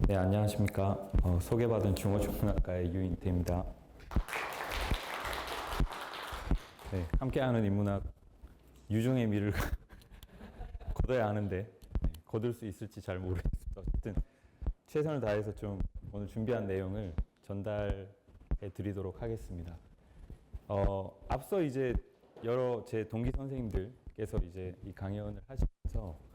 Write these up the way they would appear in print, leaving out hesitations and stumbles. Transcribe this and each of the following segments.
네, 안녕하십니까. 소개받은 중어중문학과의 유인태입니다. 네, 함께하는 인문학 유종의 미를 거둬야 하는데 거둘 수 있을지 잘 모르겠습니다. 어쨌든 최선을 다해서 좀 오늘 준비한 내용을 전달해 드리도록 하겠습니다. 앞서 이제 여러 제 동기 선생님들께서 이제 이 강연을 하시면서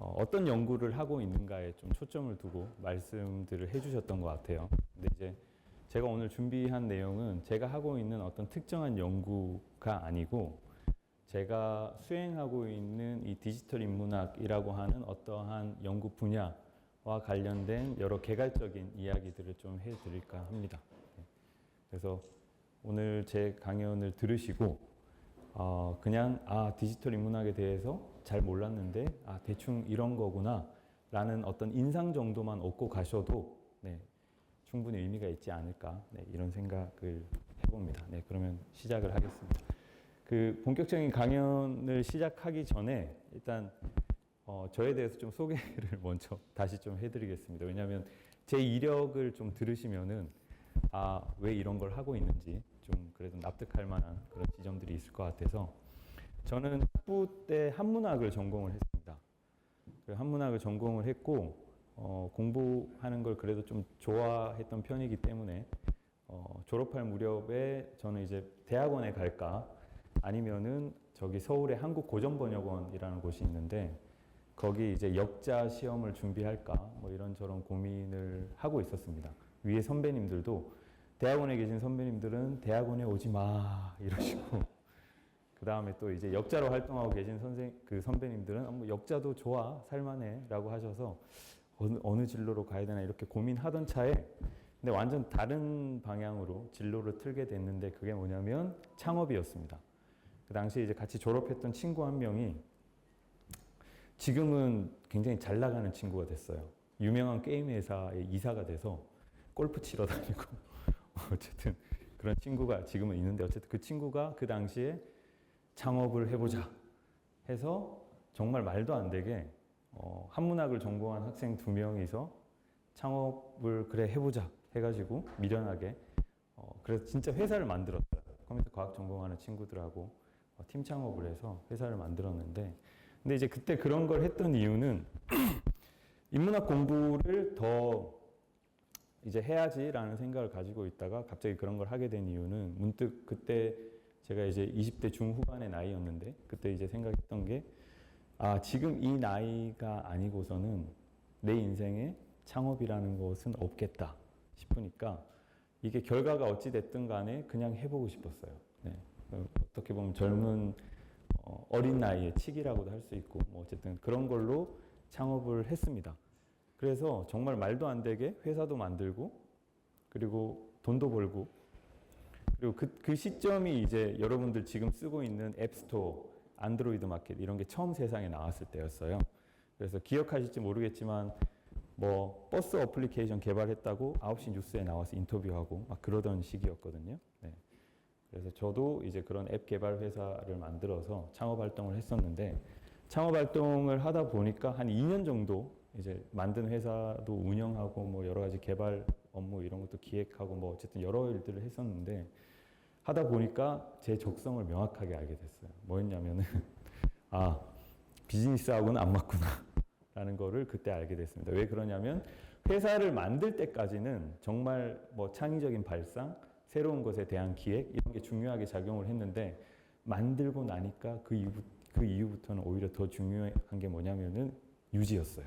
어떤 연구를 하고 있는가에 좀 초점을 두고 말씀들을 해주셨던 것 같아요. 근데 이제 제가 오늘 준비한 내용은 제가 하고 있는 어떤 특정한 연구가 아니고 제가 수행하고 있는 이 디지털 인문학이라고 하는 어떠한 연구 분야와 관련된 여러 개괄적인 이야기들을 좀 해드릴까 합니다. 그래서 오늘 제 강연을 들으시고 그냥 디지털 인문학에 대해서 잘 몰랐는데 대충 이런 거구나 라는 어떤 인상 정도만 얻고 가셔도 충분히 의미가 있지 않을까 이런 생각을 해봅니다. 그러면 시작을 하겠습니다. 그 본격적인 강연을 시작하기 전에 일단 저에 대해서 좀 소개를 먼저 다시 좀 해드리겠습니다. 왜냐하면 제 이력을 좀 들으시면은 왜 이런 걸 하고 있는지 좀 그래도 납득할 만한 그런 지점들이 있을 것 같아서 저는 학부 때 한문학을 전공을 했습니다. 한문학을 전공을 했고 공부하는 걸 그래도 좀 좋아했던 편이기 때문에 졸업할 무렵에 저는 이제 대학원에 갈까 아니면은 저기 서울의 한국고전번역원이라는 곳이 있는데 거기 이제 역자 시험을 준비할까 뭐 이런저런 고민을 하고 있었습니다. 위에 선배님들도 대학원에 계신 선배님들은 대학원에 오지 마 이러시고 그 다음에 또 이제 역자로 활동하고 계신 선배님들은 뭐 역자도 좋아 살만해 라고 하셔서 어느 진로로 가야 되나 이렇게 고민하던 차에 근데 완전 다른 방향으로 진로를 틀게 됐는데 그게 뭐냐면 창업이었습니다. 그 당시에 이제 같이 졸업했던 친구 한 명이 지금은 굉장히 잘 나가는 친구가 됐어요. 유명한 게임 회사의 이사가 돼서 골프 치러 다니고 어쨌든 그런 친구가 지금은 있는데 어쨌든 그 친구가 그 당시에 창업을 해보자 해서 정말 말도 안 되게 한문학을 전공한 학생 2명이서 창업을 그래 해보자 해가지고 미련하게 그래서 진짜 회사를 만들었어요. 컴퓨터 과학 전공하는 친구들하고 팀 창업을 해서 회사를 만들었는데 근데 이제 그때 그런 걸 했던 이유는 인문학 공부를 더 이제 해야지라는 생각을 가지고 있다가 갑자기 그런 걸 하게 된 이유는 문득 그때 제가 이제 20대 중후반의 나이였는데 그때 이제 생각했던 게 지금 이 나이가 아니고서는 내 인생에 창업이라는 것은 없겠다 싶으니까 이게 결과가 어찌 됐든 간에 그냥 해보고 싶었어요. 어떻게 보면 젊은 어린 나이에 치기라고도 할 수 있고 뭐 어쨌든 그런 걸로 창업을 했습니다. 그래서 정말 말도 안 되게 회사도 만들고 그리고 돈도 벌고 그리고 그 시점이 이제 여러분들 지금 쓰고 있는 앱스토어, 안드로이드 마켓 이런 게 처음 세상에 나왔을 때였어요. 그래서 기억하실지 모르겠지만 뭐 버스 어플리케이션 개발했다고 9시 뉴스에 나와서 인터뷰하고 막 그러던 시기였거든요. 그래서 저도 이제 그런 앱 개발 회사를 만들어서 창업 활동을 했었는데 창업 활동을 하다 보니까 한 2년 정도 이제 만든 회사도 운영하고 뭐 여러 가지 개발 업무 이런 것도 기획하고 뭐 어쨌든 여러 일들을 했었는데 하다 보니까 제 적성을 명확하게 알게 됐어요. 뭐였냐면은 비즈니스하고는 안 맞구나 라는 거를 그때 알게 됐습니다. 왜 그러냐면 회사를 만들 때까지는 정말 뭐 창의적인 발상, 새로운 것에 대한 기획 이런 게 중요하게 작용을 했는데 만들고 나니까 그 이후부터는 오히려 더 중요한 게 뭐냐면은 유지였어요.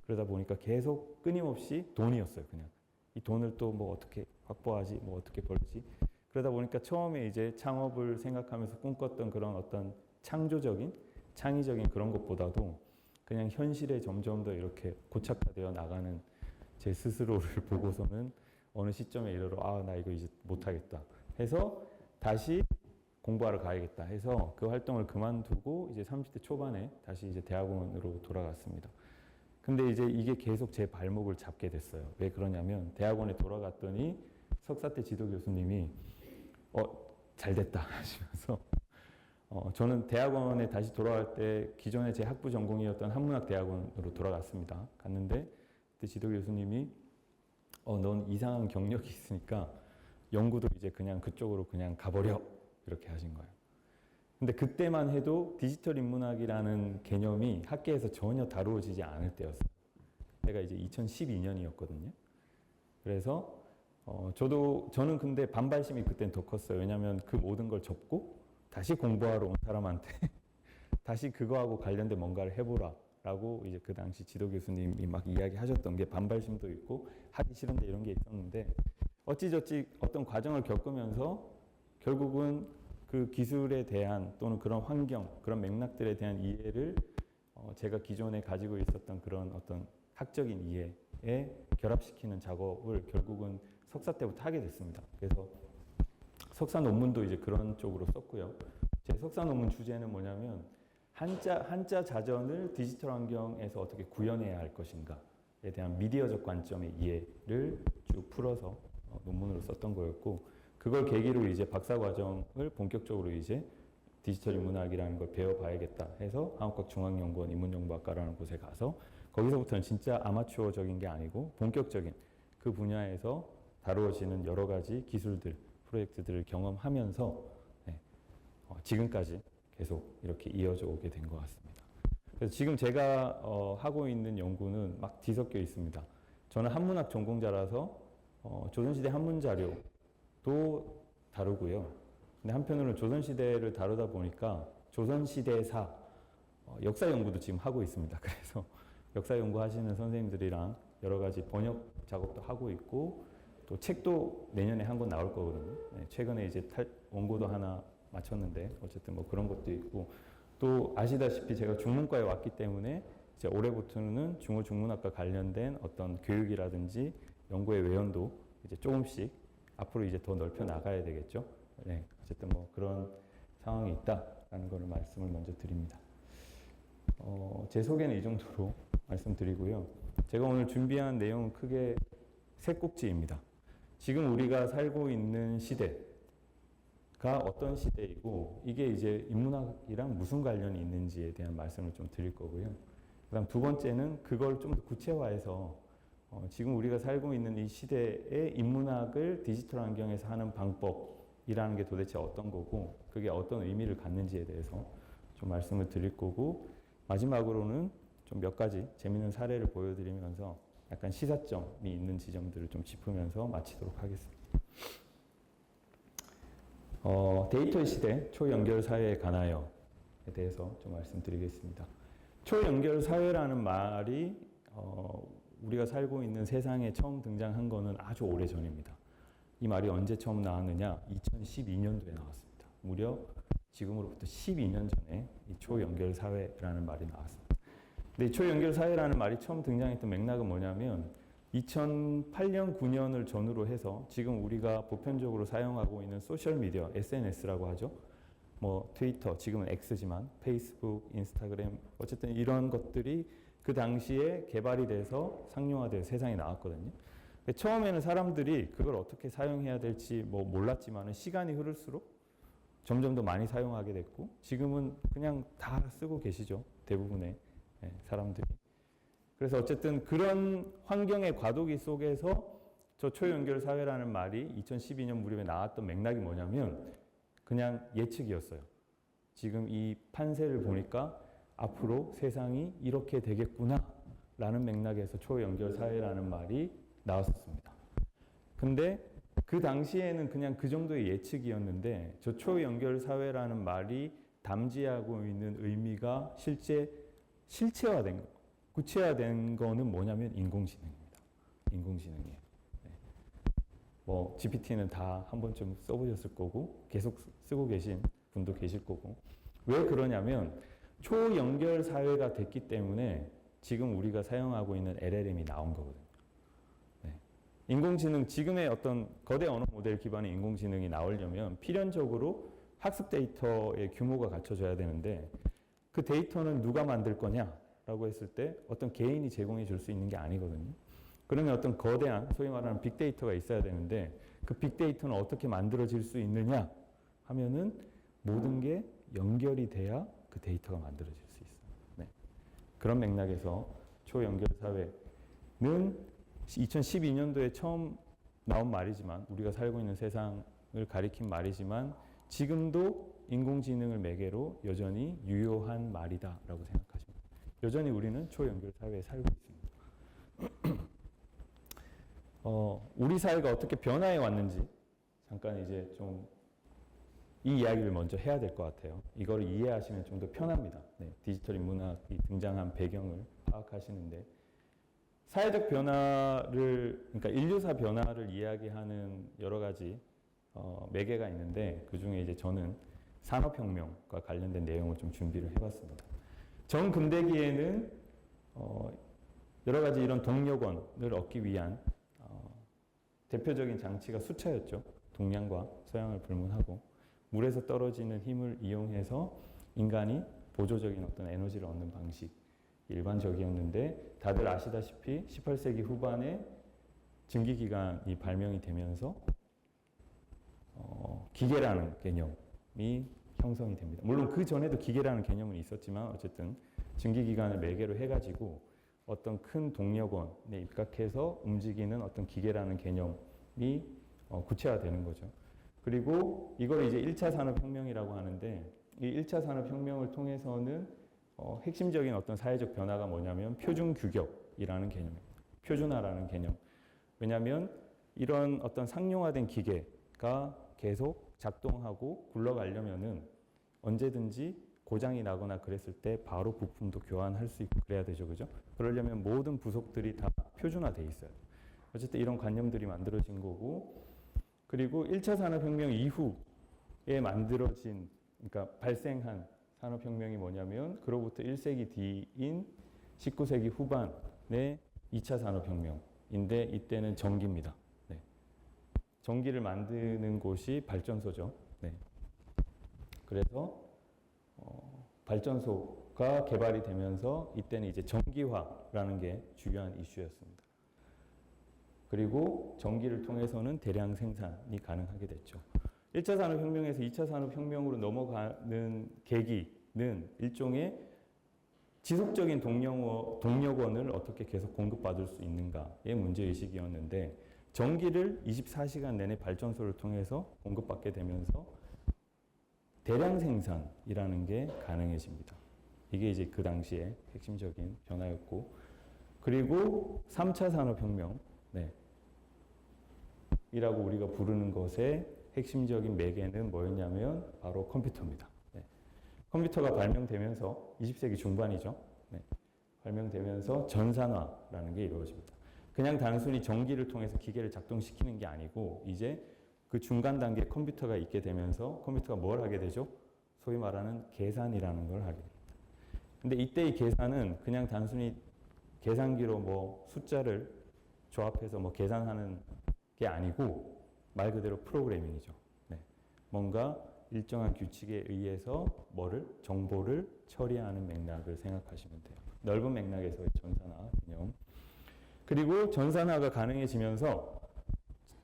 그러다 보니까 계속 끊임없이 돈이었어요. 그냥 이 돈을 또 뭐 어떻게 확보하지, 뭐 어떻게 벌지. 그러다 보니까 처음에 이제 창업을 생각하면서 꿈꿨던 그런 어떤 창조적인, 창의적인 그런 것보다도 그냥 현실에 점점 더 이렇게 고착화되어 나가는 제 스스로를 보고서는 어느 시점에 이르러 나 이거 이제 못하겠다 해서 다시 공부하러 가야겠다 해서 그 활동을 그만두고 이제 30대 초반에 다시 이제 대학원으로 돌아갔습니다. 근데 이제 이게 계속 제 발목을 잡게 됐어요. 왜 그러냐면 대학원에 돌아갔더니 석사 때 지도 교수님이 잘 됐다 하시면서 저는 대학원에 다시 돌아갈 때 기존에 제 학부 전공이었던 한문학 대학원으로 돌아갔습니다. 갔는데 그때 지도 교수님이 넌 이상한 경력이 있으니까 연구도 이제 그냥 그쪽으로 그냥 가버려 이렇게 하신 거예요. 근데 그때만 해도 디지털 인문학이라는 개념이 학계에서 전혀 다루어지지 않을 때였어요. 제가 이제 2012년이었거든요. 그래서 저는 근데 반발심이 그때는 더 컸어요. 왜냐하면 그 모든 걸 접고 다시 공부하러 온 사람한테 다시 그거하고 관련된 뭔가를 해보라 라고 이제 그 당시 지도 교수님이 막 이야기하셨던 게 반발심도 있고 하기 싫은데 이런 게 있었는데 어찌저찌 어떤 과정을 겪으면서 결국은 그 기술에 대한 또는 그런 환경, 그런 맥락들에 대한 이해를 제가 기존에 가지고 있었던 그런 어떤 학적인 이해에 결합시키는 작업을 결국은 석사 때부터 하게 됐습니다. 그래서 석사 논문도 이제 그런 쪽으로 썼고요. 제 석사 논문 주제는 뭐냐면 한자 자전을 디지털 환경에서 어떻게 구현해야 할 것인가에 대한 미디어적 관점의 이해를 쭉 풀어서 논문으로 썼던 거였고 그걸 계기로 이제 박사 과정을 본격적으로 이제 디지털 인문학이라는 걸 배워봐야겠다 해서 한국과학중앙연구원 인문정보학과라는 곳에 가서 거기서부터는 진짜 아마추어적인 게 아니고 본격적인 그 분야에서 다루어지는 여러 가지 기술들, 프로젝트들을 경험하면서 지금까지 계속 이렇게 이어져 오게 된 것 같습니다. 그래서 지금 제가 하고 있는 연구는 막 뒤섞여 있습니다. 저는 한문학 전공자라서 조선시대 한문자료도 다루고요. 근데 한편으로는 조선시대를 다루다 보니까 조선시대사 역사 연구도 지금 하고 있습니다. 그래서 역사 연구하시는 선생님들이랑 여러 가지 번역 작업도 하고 있고 또 책도 내년에 한 권 나올 거거든요. 최근에 이제 원고도 하나 마쳤는데 어쨌든 뭐 그런 것도 있고 또 아시다시피 제가 중문과에 왔기 때문에 이제 올해부터는 중어중문학과 관련된 어떤 교육이라든지 연구의 외연도 이제 조금씩 앞으로 이제 더 넓혀 나가야 되겠죠. 네, 어쨌든 뭐 그런 상황이 있다라는 것을 말씀을 먼저 드립니다. 제 소개는 이 정도로 말씀드리고요. 제가 오늘 준비한 내용은 크게 세 꼭지입니다. 지금 우리가 살고 있는 시대가 어떤 시대이고 이게 이제 인문학이랑 무슨 관련이 있는지에 대한 말씀을 좀 드릴 거고요. 그다음 두 번째는 그걸 좀 더 구체화해서 지금 우리가 살고 있는 이 시대의 인문학을 디지털 환경에서 하는 방법이라는 게 도대체 어떤 거고 그게 어떤 의미를 갖는지에 대해서 좀 말씀을 드릴 거고 마지막으로는 좀 몇 가지 재미있는 사례를 보여드리면서 약간 시사점이 있는 지점들을 좀 짚으면서 마치도록 하겠습니다. 데이터 시대 초연결 사회에 관하여에 대해서 좀 말씀드리겠습니다. 초연결 사회라는 말이 우리가 살고 있는 세상에 처음 등장한 거는 아주 오래 전입니다. 이 말이 언제 처음 나왔느냐? 2012년도에 나왔습니다. 무려 지금으로부터 12년 전에 이 초연결 사회라는 말이 나왔습니다. 근데 이 초연결 사회라는 말이 처음 등장했던 맥락은 뭐냐면 2008년, 9년을 전후로 해서 지금 우리가 보편적으로 사용하고 있는 소셜미디어, SNS라고 하죠. 뭐 트위터, 지금은 X지만 페이스북, 인스타그램 어쨌든 이런 것들이 그 당시에 개발이 돼서 상용화돼서 세상에 나왔거든요. 처음에는 사람들이 그걸 어떻게 사용해야 될지 뭐 몰랐지만 시간이 흐를수록 점점 더 많이 사용하게 됐고 지금은 그냥 다 쓰고 계시죠. 대부분의 사람들이. 그래서 어쨌든 그런 환경의 과도기 속에서 저 초연결 사회라는 말이 2012년 무렵에 나왔던 맥락이 뭐냐면 그냥 예측이었어요. 지금 이 판세를 보니까 앞으로 세상이 이렇게 되겠구나 라는 맥락에서 초연결 사회라는 말이 나왔었습니다. 근데 그 당시에는 그냥 그 정도의 예측이었는데 저 초연결 사회라는 말이 담지하고 있는 의미가 실체화된 거, 구체화된 거는 뭐냐면 인공지능입니다. 인공지능이에요. 네. 뭐 GPT는 다 한 번쯤 써보셨을 거고 계속 쓰고 계신 분도 계실 거고 왜 그러냐면 초연결 사회가 됐기 때문에 지금 우리가 사용하고 있는 LLM이 나온 거거든요. 네. 인공지능, 지금의 어떤 거대 언어 모델 기반의 인공지능이 나오려면 필연적으로 학습 데이터의 규모가 갖춰져야 되는데 그 데이터는 누가 만들 거냐라고 했을 때 어떤 개인이 제공해 줄 수 있는 게 아니거든요. 그러면 어떤 거대한 소위 말하는 빅데이터가 있어야 되는데 그 빅데이터는 어떻게 만들어질 수 있느냐 하면은 모든 게 연결이 돼야 그 데이터가 만들어질 수 있어요. 네. 그런 맥락에서 초연결 사회 2012년도에 처음 나온 말이지만, 우리가 살고 있는 세상을 가리킨 말이지만 지금도 인공지능을 매개로 여전히 유효한 말이다라고 생각하시면 돼요. 여전히 우리는 초연결 사회에 살고 있습니다. 우리 사회가 어떻게 변화해 왔는지 잠깐 이제 좀 이 이야기를 먼저 해야 될 것 같아요. 이거를 이해하시면 좀 더 편합니다. 네, 디지털 인문학이 등장한 배경을 파악하시는데, 사회적 변화를, 그러니까 인류사 변화를 이야기하는 여러 가지 매개가 있는데, 그 중에 이제 저는 산업혁명과 관련된 내용을 좀 준비를 해봤습니다. 정근대기에는 여러 가지 이런 동력원을 얻기 위한 대표적인 장치가 수차였죠. 동양과 서양을 불문하고 물에서 떨어지는 힘을 이용해서 인간이 보조적인 어떤 에너지를 얻는 방식 일반적이었는데, 다들 아시다시피 18세기 후반에 증기기관이 발명이 되면서 기계라는 개념이 형성이 됩니다. 물론 그 전에도 기계라는 개념은 있었지만 어쨌든 증기기관을 매개로 해가지고 어떤 큰 동력원에 입각해서 움직이는 어떤 기계라는 개념이 구체화되는 거죠. 그리고 이걸 이제 1차 산업혁명이라고 하는데, 이 1차 산업혁명을 통해서는 핵심적인 어떤 사회적 변화가 뭐냐면 표준규격이라는 개념입니다. 표준화라는 개념. 왜냐하면 이런 어떤 상용화된 기계가 계속 작동하고 굴러가려면은 언제든지 고장이 나거나 그랬을 때 바로 부품도 교환할 수 있고 그래야 되죠. 그죠? 그러려면 모든 부속들이 다 표준화돼 있어요. 어쨌든 이런 관념들이 만들어진 거고, 그리고 1차 산업혁명 이후에 만들어진, 그러니까 발생한 산업혁명이 뭐냐면 그로부터 1세기 뒤인 19세기 후반의 2차 산업혁명인데, 이때는 전기입니다. 네. 전기를 만드는 곳이 발전소죠. 네. 그래서 발전소가 개발이 되면서 이때는 이제 전기화라는 게 중요한 이슈였습니다. 그리고 전기를 통해서는 대량 생산이 가능하게 됐죠. 1차 산업혁명에서 2차 산업혁명으로 넘어가는 계기는 일종의 지속적인 동력원을 어떻게 계속 공급받을 수 있는가의 문제의식이었는데, 전기를 24시간 내내 발전소를 통해서 공급받게 되면서 대량 생산이라는 게 가능해집니다. 이게 이제 그 당시에 핵심적인 변화였고, 그리고 3차 산업혁명, 네, 이라고 우리가 부르는 것의 핵심적인 매개는 뭐였냐면 바로 컴퓨터입니다. 네. 컴퓨터가 발명되면서 20세기 중반이죠. 네. 발명되면서 전산화라는 게 이루어집니다. 그냥 단순히 전기를 통해서 기계를 작동시키는 게 아니고 이제 그 중간 단계 컴퓨터가 있게 되면서 컴퓨터가 뭘 하게 되죠? 소위 말하는 계산이라는 걸 하게 됩니다. 근데 이때의 계산은 그냥 단순히 계산기로 뭐 숫자를 조합해서 뭐 계산하는 게 아니고 말 그대로 프로그래밍이죠. 네. 뭔가 일정한 규칙에 의해서 정보를 처리하는 맥락을 생각하시면 돼요. 넓은 맥락에서의 전산화 개념. 그리고 전산화가 가능해지면서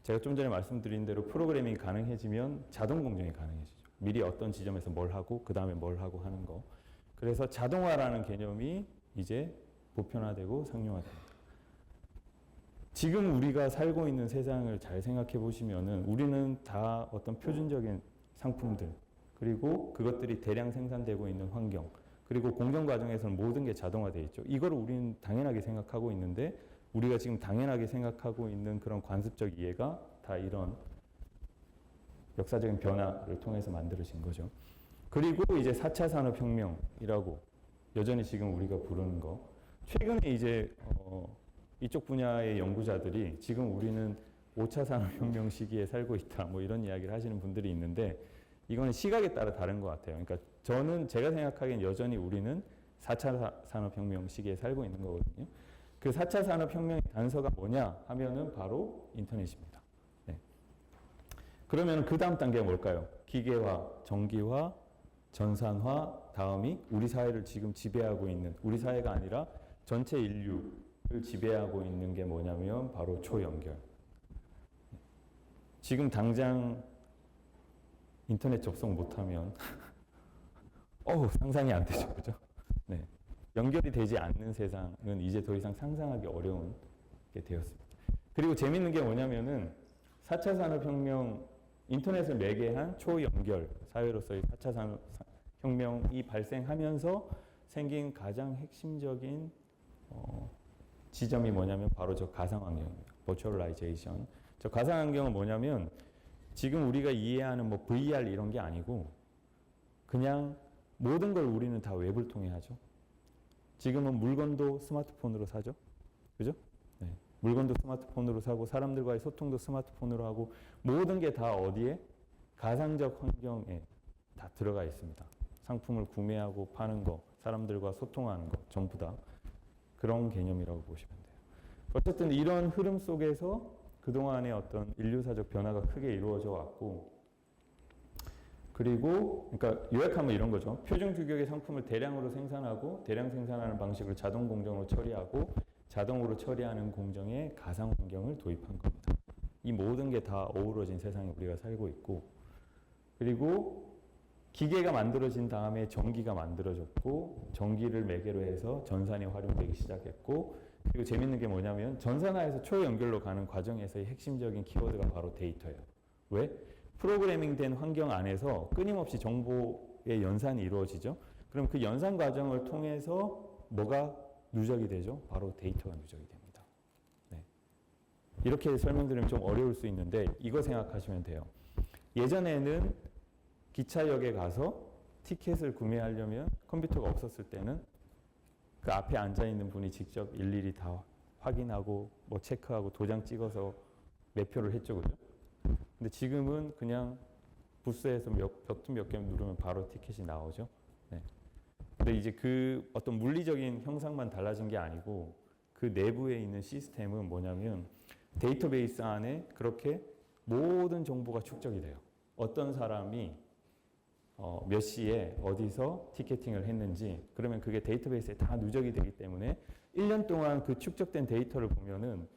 제가 좀 전에 말씀드린 대로 프로그래밍이 가능해지면 자동 공정이 가능해지죠. 미리 어떤 지점에서 뭘 하고 그 다음에 뭘 하고 하는 거. 그래서 자동화라는 개념이 이제 보편화되고 상용화됩니다. 지금 우리가 살고 있는 세상을 잘 생각해 보시면은 우리는 다 어떤 표준적인 상품들, 그리고 그것들이 대량 생산되고 있는 환경, 그리고 공정 과정에서는 모든 게 자동화되어 있죠. 이걸 우리는 당연하게 생각하고 있는데, 우리가 지금 당연하게 생각하고 있는 그런 관습적 이해가 다 이런 역사적인 변화를 통해서 만들어진 거죠. 그리고 이제 4차 산업혁명이라고 여전히 지금 우리가 부르는 거. 최근에 이제 이쪽 분야의 연구자들이 지금 우리는 5차 산업혁명 시기에 살고 있다, 뭐 이런 이야기를 하시는 분들이 있는데, 이거는 시각에 따라 다른 것 같아요. 그러니까 제가 생각하기엔 여전히 우리는 4차 산업혁명 시기에 살고 있는 거거든요. 그 4차 산업혁명의 단서가 뭐냐 하면은 바로 인터넷입니다. 네. 그러면 그 다음 단계가 뭘까요? 기계화, 전기화, 전산화, 다음이 우리 사회를 지금 지배하고 있는, 우리 사회가 아니라 전체 인류를 지배하고 있는 게 뭐냐면 바로 초연결. 지금 당장 인터넷 접속 못하면 상상이 안 되죠, 그죠? 네. 연결이 되지 않는 세상은 이제 더 이상 상상하기 어려운 되었습니다. 그리고 재밌는 게 뭐냐면은 4차 산업혁명, 인터넷을 매개한 초연결 사회로서의 4차 산업혁명이 발생하면서 생긴 가장 핵심적인 지점이 뭐냐면 바로 저 가상환경입니다. 버추얼라이제이션. 저 가상환경은 뭐냐면 지금 우리가 이해하는 뭐 VR 이런 게 아니고 그냥 모든 걸 우리는 다 웹을 통해 하죠. 지금은 물건도 스마트폰으로 사죠. 그죠? 네. 물건도 스마트폰으로 사고 사람들과의 소통도 스마트폰으로 하고 모든 게 다 어디에? 가상적 환경에 다 들어가 있습니다. 상품을 구매하고 파는 거, 사람들과 소통하는 거 전부 다 그런 개념이라고 보시면 돼요. 어쨌든 이런 흐름 속에서 그동안의 어떤 인류사적 변화가 크게 이루어져 왔고 그리고 그러니까 요약하면 이런 거죠. 표준 규격의 상품을 대량으로 생산하고 대량 생산하는 방식을 자동 공정으로 처리하고 자동으로 처리하는 공정에 가상 환경을 도입한 겁니다. 이 모든 게 다 어우러진 세상에 우리가 살고 있고 그리고 기계가 만들어진 다음에 전기가 만들어졌고 전기를 매개로 해서 전산이 활용되기 시작했고 그리고 재밌는 게 뭐냐면 전산화에서 초연결로 가는 과정에서의 핵심적인 키워드가 바로 데이터예요. 왜? 프로그래밍 된 환경 안에서 끊임없이 정보의 연산이 이루어지죠. 그럼 그 연산 과정을 통해서 뭐가 누적이 되죠? 바로 데이터가 누적이 됩니다. 네. 이렇게 설명드리면 좀 어려울 수 있는데 이거 생각하시면 돼요. 예전에는 기차역에 가서 티켓을 구매하려면 컴퓨터가 없었을 때는 그 앞에 앉아있는 분이 직접 일일이 다 확인하고 뭐 체크하고 도장 찍어서 매표를 했죠. 그죠? 근데 지금은 그냥 부스에서 버튼 몇 개 누르면 바로 티켓이 나오죠. 네. 근데 이제 그 어떤 물리적인 형상만 달라진 게 아니고 그 내부에 있는 시스템은 뭐냐면 데이터베이스 안에 그렇게 모든 정보가 축적이 돼요. 어떤 사람이 몇 시에 어디서 티켓팅을 했는지 그러면 그게 데이터베이스에 다 누적이 되기 때문에 1년 동안 그 축적된 데이터를 보면은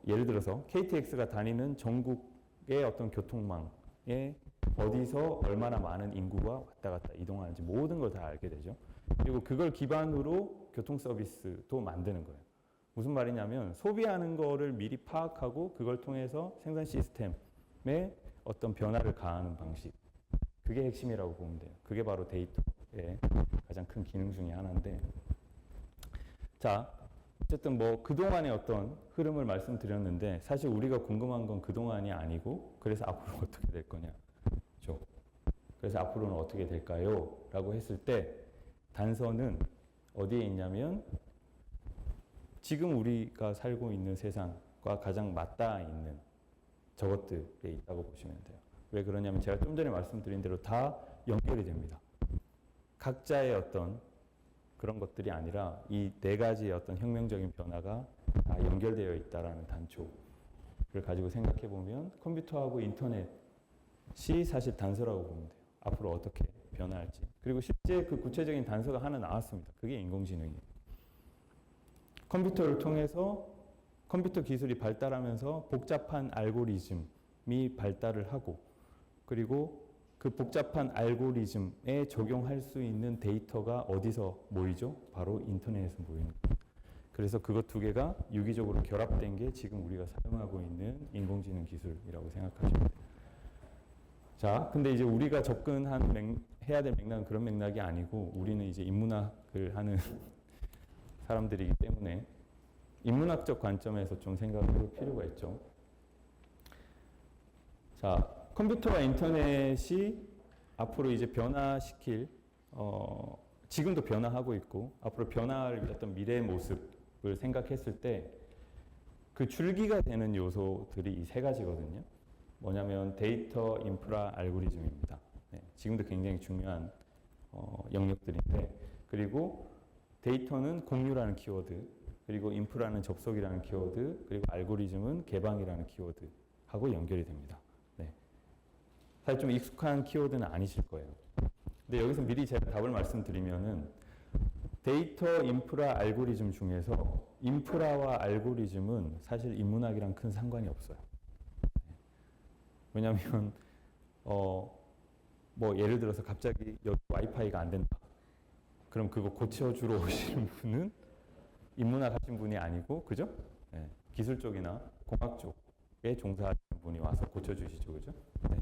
예를 들어서 KTX가 다니는 전국의 어떤 교통망에 어디서 얼마나 많은 인구가 왔다 갔다 이동하는지 모든 걸 다 알게 되죠. 그리고 그걸 기반으로 교통 서비스도 만드는 거예요. 무슨 말이냐면 소비하는 거를 미리 파악하고 그걸 통해서 생산 시스템에 어떤 변화를 가하는 방식. 그게 핵심이라고 보면 돼요. 그게 바로 데이터의 가장 큰 기능 중에 하나인데 자, 어쨌든 뭐 그동안의 어떤 흐름을 말씀드렸는데 사실 우리가 궁금한 건 그동안이 아니고 그래서 앞으로 어떻게 될 거냐. 그렇죠? 그래서 앞으로는 어떻게 될까요? 라고 했을 때 단서는 어디에 있냐면 지금 우리가 살고 있는 세상과 가장 맞닿아 있는 저것들에 있다고 보시면 돼요. 왜 그러냐면 제가 좀 전에 말씀드린 대로 다 연결이 됩니다. 각자의 어떤 그런 것들이 아니라 이 네 가지의 어떤 혁명적인 변화가 다 연결되어 있다라는 단초를 가지고 생각해 보면 컴퓨터하고 인터넷이 사실 단서라고 보면 돼요. 앞으로 어떻게 변화할지. 그리고 실제 그 구체적인 단서가 하나 나왔습니다. 그게 인공지능이에요. 컴퓨터를 통해서 컴퓨터 기술이 발달하면서 복잡한 알고리즘이 발달을 하고 그리고 그 복잡한 알고리즘에 적용할 수 있는 데이터가 어디서 모이죠? 바로 인터넷에서 모이는 거예요. 그래서 그것 두 개가 유기적으로 결합된 게 지금 우리가 사용하고 있는 인공지능 기술이라고 생각하시면 돼요. 자, 근데 이제 우리가 해야 될 맥락은 그런 맥락이 아니고 우리는 이제 인문학을 하는 사람들이기 때문에 인문학적 관점에서 좀 생각을 해볼 필요가 있죠. 자, 컴퓨터와 인터넷이 앞으로 이제 변화시킬 지금도 변화하고 있고 앞으로 변화할 어떤 미래의 모습을 생각했을 때 그 줄기가 되는 요소들이 이 세 가지거든요. 뭐냐면 데이터, 인프라, 알고리즘입니다. 네, 지금도 굉장히 중요한 영역들인데 그리고 데이터는 공유라는 키워드 그리고 인프라는 접속이라는 키워드 그리고 알고리즘은 개방이라는 키워드하고 연결이 됩니다. 사실 좀 익숙한 키워드는 아니실 거예요. 근데 여기서 미리 제가 답을 말씀드리면은 데이터, 인프라, 알고리즘 중에서 인프라와 알고리즘은 사실 인문학이랑 큰 상관이 없어요. 왜냐하면 뭐 예를 들어서 갑자기 여기 와이파이가 안 된다. 그럼 그거 고쳐주러 오시는 분은 인문학 하신 분이 아니고, 그죠? 기술 쪽이나 공학 쪽에 종사하시는 분이 와서 고쳐주시죠, 그죠? 네.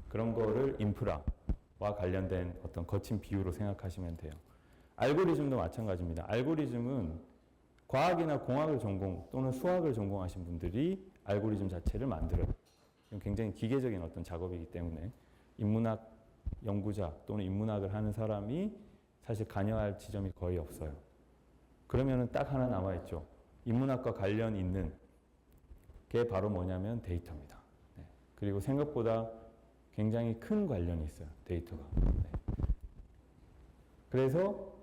그런 거를 인프라와 관련된 어떤 거친 비유로 생각하시면 돼요. 알고리즘도 마찬가지입니다. 알고리즘은 과학이나 공학을 전공 또는 수학을 전공하신 분들이 알고리즘 자체를 만들어요. 굉장히 기계적인 어떤 작업이기 때문에 인문학 연구자 또는 인문학을 하는 사람이 사실 관여할 지점이 거의 없어요. 그러면은 딱 하나 남아있죠. 인문학과 관련 있는 게 바로 뭐냐면 데이터입니다. 네. 그리고 생각보다 굉장히 큰 관련이 있어요. 데이터가. 네. 그래서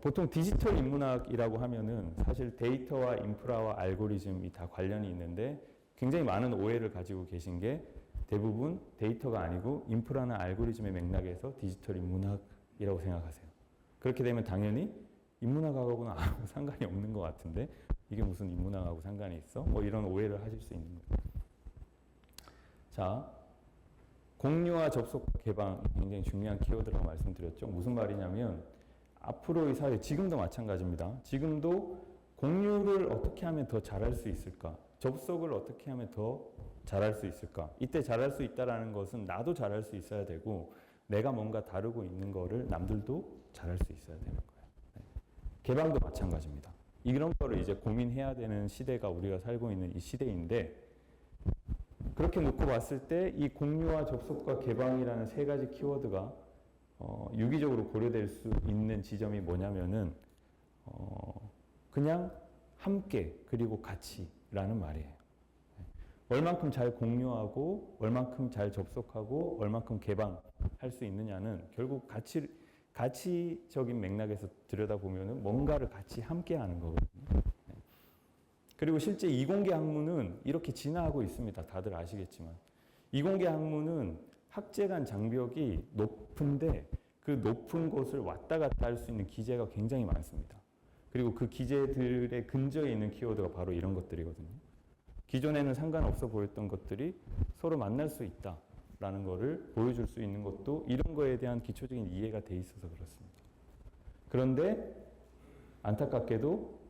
보통 디지털 인문학이라고 하면은 사실 데이터와 인프라와 알고리즘이 다 관련이 있는데 굉장히 많은 오해를 가지고 계신 게 대부분 데이터가 아니고 인프라나 알고리즘의 맥락에서 디지털 인문학이라고 생각하세요. 그렇게 되면 당연히 인문학하고는 아무 상관이 없는 것 같은데 이게 무슨 인문학하고 상관이 있어? 뭐 이런 오해를 하실 수 있는 거예요. 자, 공유와 접속 개방 굉장히 중요한 키워드라고 말씀드렸죠. 무슨 말이냐면 앞으로의 사회, 지금도 마찬가지입니다. 지금도 공유를 어떻게 하면 더 잘할 수 있을까? 접속을 어떻게 하면 더 잘할 수 있을까? 이때 잘할 수 있다는 것은 나도 잘할 수 있어야 되고 내가 뭔가 다루고 있는 거를 남들도 잘할 수 있어야 되는 거예요. 네. 개방도 마찬가지입니다. 이런 거를 이제 고민해야 되는 시대가 우리가 살고 있는 이 시대인데 그렇게 놓고 봤을 때 이 공유와 접속과 개방이라는 세 가지 키워드가 유기적으로 고려될 수 있는 지점이 뭐냐면은 그냥 함께 그리고 같이라는 말이에요. 얼만큼 잘 공유하고 얼만큼 잘 접속하고 얼만큼 개방할 수 있느냐는 결국 가치적인 맥락에서 들여다보면은 뭔가를 같이 함께 하는 거거든요. 그리고 실제 이공계 학문은 이렇게 진화하고 있습니다. 다들 아시겠지만. 이공계 학문은 학제 간 장벽이 높은데 그 높은 곳을 왔다 갔다 할 수 있는 기제가 굉장히 많습니다. 그리고 그 기제들의 근저에 있는 키워드가 바로 이런 것들이거든요. 기존에는 상관없어 보였던 것들이 서로 만날 수 있다라는 것을 보여줄 수 있는 것도 이런 거에 대한 기초적인 이해가 돼 있어서 그렇습니다. 그런데 안타깝게도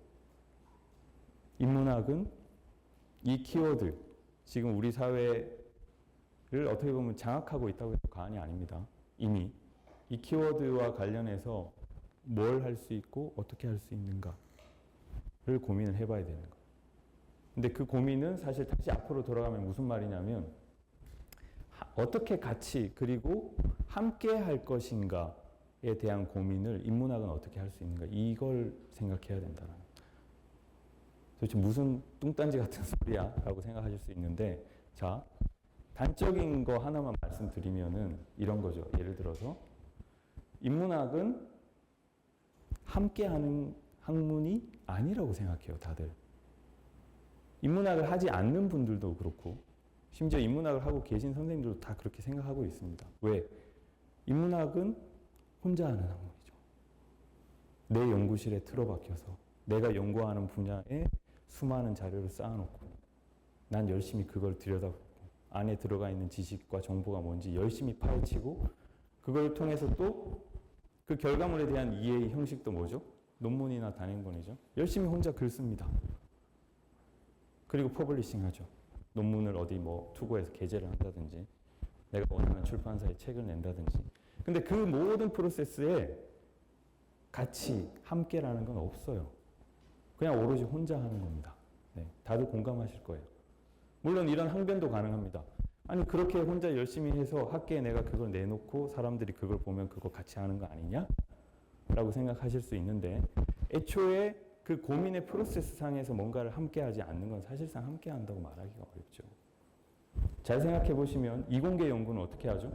인문학은 이 키워드, 지금 우리 사회를 어떻게 보면 장악하고 있다고 해도 과언이 아닙니다. 이미 이 키워드와 관련해서 뭘 할 수 있고 어떻게 할 수 있는가를 고민을 해봐야 되는 거예요. 근데 그 고민은 사실 다시 앞으로 돌아가면 무슨 말이냐면 어떻게 같이 그리고 함께 할 것인가에 대한 고민을 인문학은 어떻게 할 수 있는가 이걸 생각해야 된다는 거예요. 도대체 무슨 뚱딴지 같은 소리야 라고 생각하실 수 있는데 자 단적인 거 하나만 말씀드리면은 이런 거죠. 예를 들어서 인문학은 함께하는 학문이 아니라고 생각해요. 다들. 인문학을 하지 않는 분들도 그렇고 심지어 인문학을 하고 계신 선생님들도 다 그렇게 생각하고 있습니다. 왜? 인문학은 혼자 하는 학문이죠. 내 연구실에 틀어박혀서 내가 연구하는 분야에 수많은 자료를 쌓아놓고 난 열심히 그걸 들여다보고 안에 들어가 있는 지식과 정보가 뭔지 열심히 파헤치고 그걸 통해서 또 그 결과물에 대한 이해의 형식도 뭐죠? 논문이나 단행본이죠. 열심히 혼자 글 씁니다. 그리고 퍼블리싱 하죠. 논문을 어디 뭐 투고해서 게재를 한다든지 내가 원하는 출판사에 책을 낸다든지 근데 그 모든 프로세스에 같이 함께라는 건 없어요. 그냥 오로지 혼자 하는 겁니다. 네, 다들 공감하실 거예요. 물론 이런 항변도 가능합니다. 아니 그렇게 혼자 열심히 해서 학계에 내가 그걸 내놓고 사람들이 그걸 보면 그거 같이 하는 거 아니냐? 라고 생각하실 수 있는데 애초에 그 고민의 프로세스 상에서 뭔가를 함께하지 않는 건 사실상 함께한다고 말하기가 어렵죠. 잘 생각해 보시면 이공계 연구는 어떻게 하죠?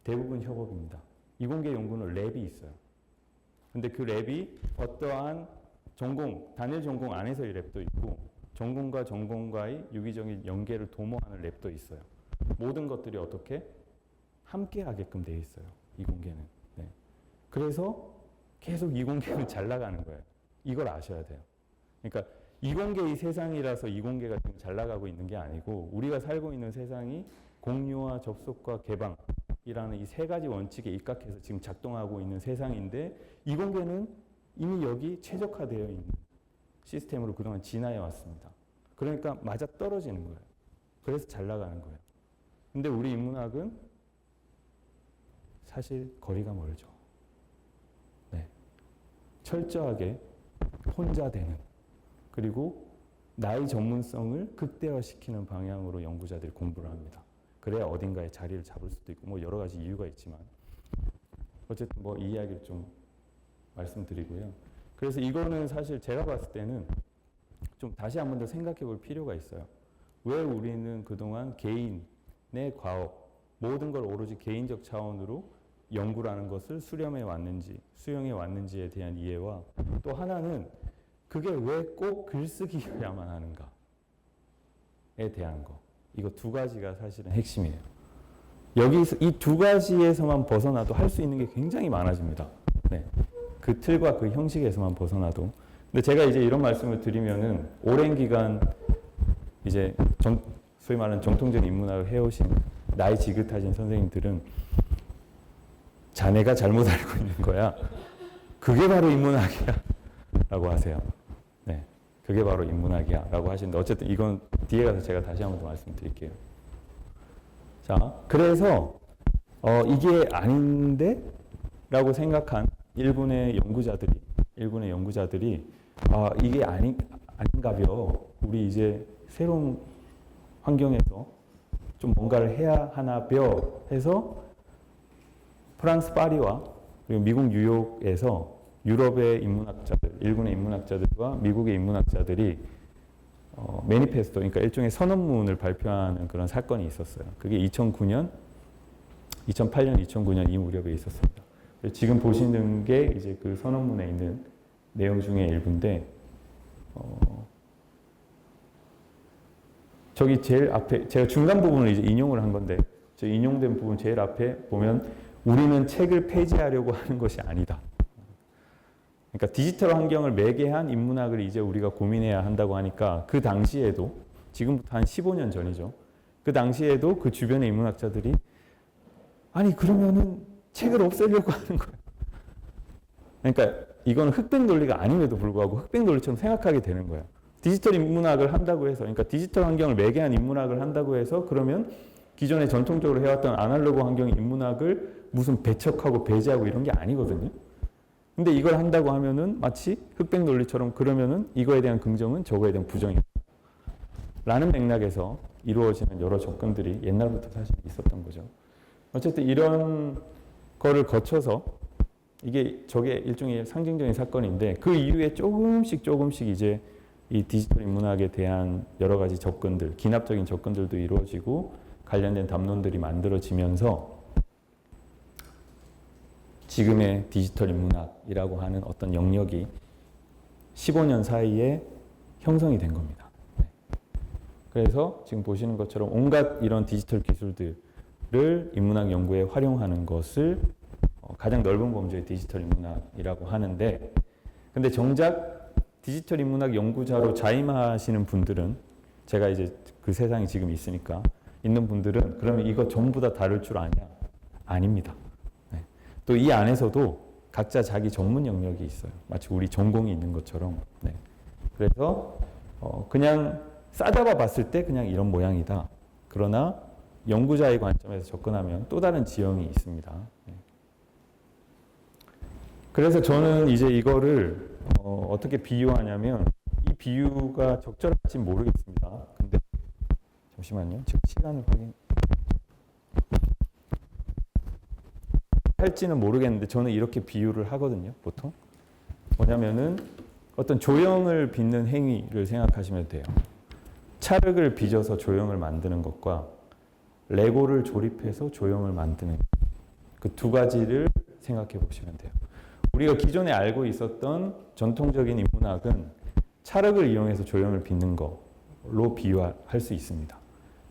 대부분 협업입니다. 이공계 연구는 랩이 있어요. 근데 그 랩이 어떠한 전공, 단일 전공 안에서의 랩도 있고 전공과 전공과의 유기적인 연계를 도모하는 랩도 있어요. 모든 것들이 어떻게 함께 하게끔 되어 있어요. 이공계는. 네. 그래서 계속 이공계는 잘 나가는 거예요. 이걸 아셔야 돼요. 그러니까 이공계의 세상이라서 이공계가 지금 잘 나가고 있는 게 아니고 우리가 살고 있는 세상이 공유와 접속과 개방이라는 이 세 가지 원칙에 입각해서 지금 작동하고 있는 세상인데 이공계는 이미 여기 최적화되어 있는 시스템으로 그동안 진화해 왔습니다. 그러니까 맞아 떨어지는 거예요. 그래서 잘 나가는 거예요. 근데 우리 인문학은 사실 거리가 멀죠. 네. 철저하게 혼자 되는, 그리고 나의 전문성을 극대화시키는 방향으로 연구자들이 공부를 합니다. 그래야 어딘가에 자리를 잡을 수도 있고 뭐 여러 가지 이유가 있지만 어쨌든 뭐 이 이야기를 좀 말씀드리고요. 그래서 이거는 사실 제가 봤을 때는 좀 다시 한 번 더 생각해 볼 필요가 있어요. 왜 우리는 그동안 개인의 과업, 모든 걸 오로지 개인적 차원으로 연구라는 것을 수렴해 왔는지, 수용해 왔는지에 대한 이해와, 또 하나는 그게 왜 꼭 글쓰기여야만 하는가에 대한 거. 이거 두 가지가 사실은 핵심이에요. 여기서 이 두 가지에서만 벗어나도 할 수 있는 게 굉장히 많아집니다. 네. 그 틀과 그 형식에서만 벗어나도. 근데 제가 이제 이런 말씀을 드리면은 오랜 기간 이제 소위 말하는 정통적인 인문학을 해오신 나이 지긋하신 선생님들은 자네가 잘못 알고 있는 거야. 그게 바로 인문학이야. 라고 하세요. 네. 그게 바로 인문학이야. 라고 하시는데 어쨌든 이건 뒤에 가서 제가 다시 한번 더 말씀드릴게요. 자, 그래서 이게 아닌데? 라고 생각한 일군의 연구자들이 이게 아닌가벼. 우리 이제 새로운 환경에서 좀 뭔가를 해야 하나벼 해서 프랑스 파리와 그리고 미국 뉴욕에서 유럽의 인문학자들, 일군의 인문학자들과 미국의 인문학자들이 매니페스토, 그러니까 일종의 선언문을 발표하는 그런 사건이 있었어요. 그게 2008년, 2009년 이 무렵에 있었습니다. 지금 보시는 게 이제 그 선언문에 있는 내용 중에 일부인데, 저기 제일 앞에, 제가 중간 부분을 이제 인용을 한 건데, 저 인용된 부분 제일 앞에 보면 우리는 책을 폐지하려고 하는 것이 아니다. 그러니까 디지털 환경을 매개한 인문학을 이제 우리가 고민해야 한다고 하니까 그 당시에도, 지금부터 한 15년 전이죠. 그 당시에도 그 주변의 인문학자들이 아니 그러면은 책을 없애려고 하는 거예요. 그러니까 이거는 흑백 논리가 아님에도 불구하고 흑백 논리처럼 생각하게 되는 거예요. 디지털 인문학을 한다고 해서, 그러니까 디지털 환경을 매개한 인문학을 한다고 해서 그러면 기존에 전통적으로 해왔던 아날로그 환경의 인문학을 무슨 배척하고 배제하고 이런 게 아니거든요. 근데 이걸 한다고 하면은 마치 흑백 논리처럼 그러면은 이거에 대한 긍정은 저거에 대한 부정이다. 라는 맥락에서 이루어지는 여러 접근들이 옛날부터 사실 있었던 거죠. 어쨌든 이런 거를 거쳐서 저게 일종의 상징적인 사건인데 그 이후에 조금씩 이제 이 디지털 인문학에 대한 여러 가지 접근들, 기납적인 접근들도 이루어지고 관련된 담론들이 만들어지면서 지금의 디지털 인문학이라고 하는 어떤 영역이 15년 사이에 형성이 된 겁니다. 네. 그래서 지금 보시는 것처럼 온갖 이런 디지털 기술들을 인문학 연구에 활용하는 것을 가장 넓은 범주의 디지털 인문학이라고 하는데, 근데 정작 디지털 인문학 연구자로 자임하시는 분들은, 제가 이제 그 세상에 지금 있는 분들은 그러면 이거 전부 다 다룰 줄 아냐? 아닙니다. 네. 또 이 안에서도 각자 자기 전문 영역이 있어요. 마치 우리 전공이 있는 것처럼. 네. 그래서 그냥 싸잡아 봤을 때 그냥 이런 모양이다. 그러나 연구자의 관점에서 접근하면 또 다른 지형이 있습니다. 네. 그래서 저는 이제 이거를 어떻게 비유하냐면, 이 비유가 적절할지 모르겠습니다. 근데 잠시만요. 지금 시간을 할지는 모르겠는데 저는 이렇게 비유를 하거든요. 보통 뭐냐면은 어떤 조형을 빚는 행위를 생각하시면 돼요. 찰흙을 빚어서 조형을 만드는 것과 레고를 조립해서 조형을 만드는 그 두 가지를 생각해 보시면 돼요. 우리가 기존에 알고 있었던 전통적인 인문학은 찰흙을 이용해서 조형을 빚는 걸로 비유할 수 있습니다.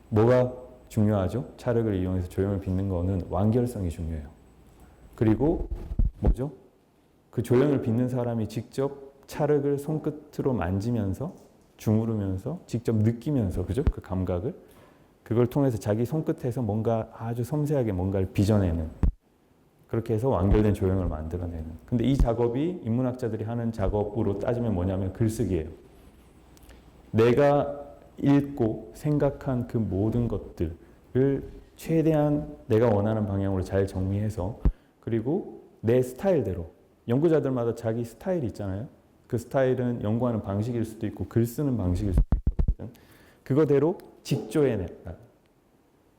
뭐가 중요하죠? 찰흙을 이용해서 조형을 빚는 거는 완결성이 중요해요. 그리고 뭐죠? 그 조형을 빚는 사람이 직접 찰흙을 손끝으로 만지면서 주무르면서 직접 느끼면서, 그죠? 그 감각을, 그걸 통해서 자기 손끝에서 뭔가 아주 섬세하게 뭔가를 빚어내는, 그렇게 해서 완결된 조형을 만들어내는. 근데 이 작업이 인문학자들이 하는 작업으로 따지면 뭐냐면 글쓰기예요. 내가 읽고 생각한 그 모든 것들을 최대한 내가 원하는 방향으로 잘 정리해서 그리고 내 스타일대로 연구자들마다 자기 스타일이 있잖아요. 그 스타일은 연구하는 방식일 수도 있고 글 쓰는 방식일 수도 있거든. 그거대로 직조해냈다.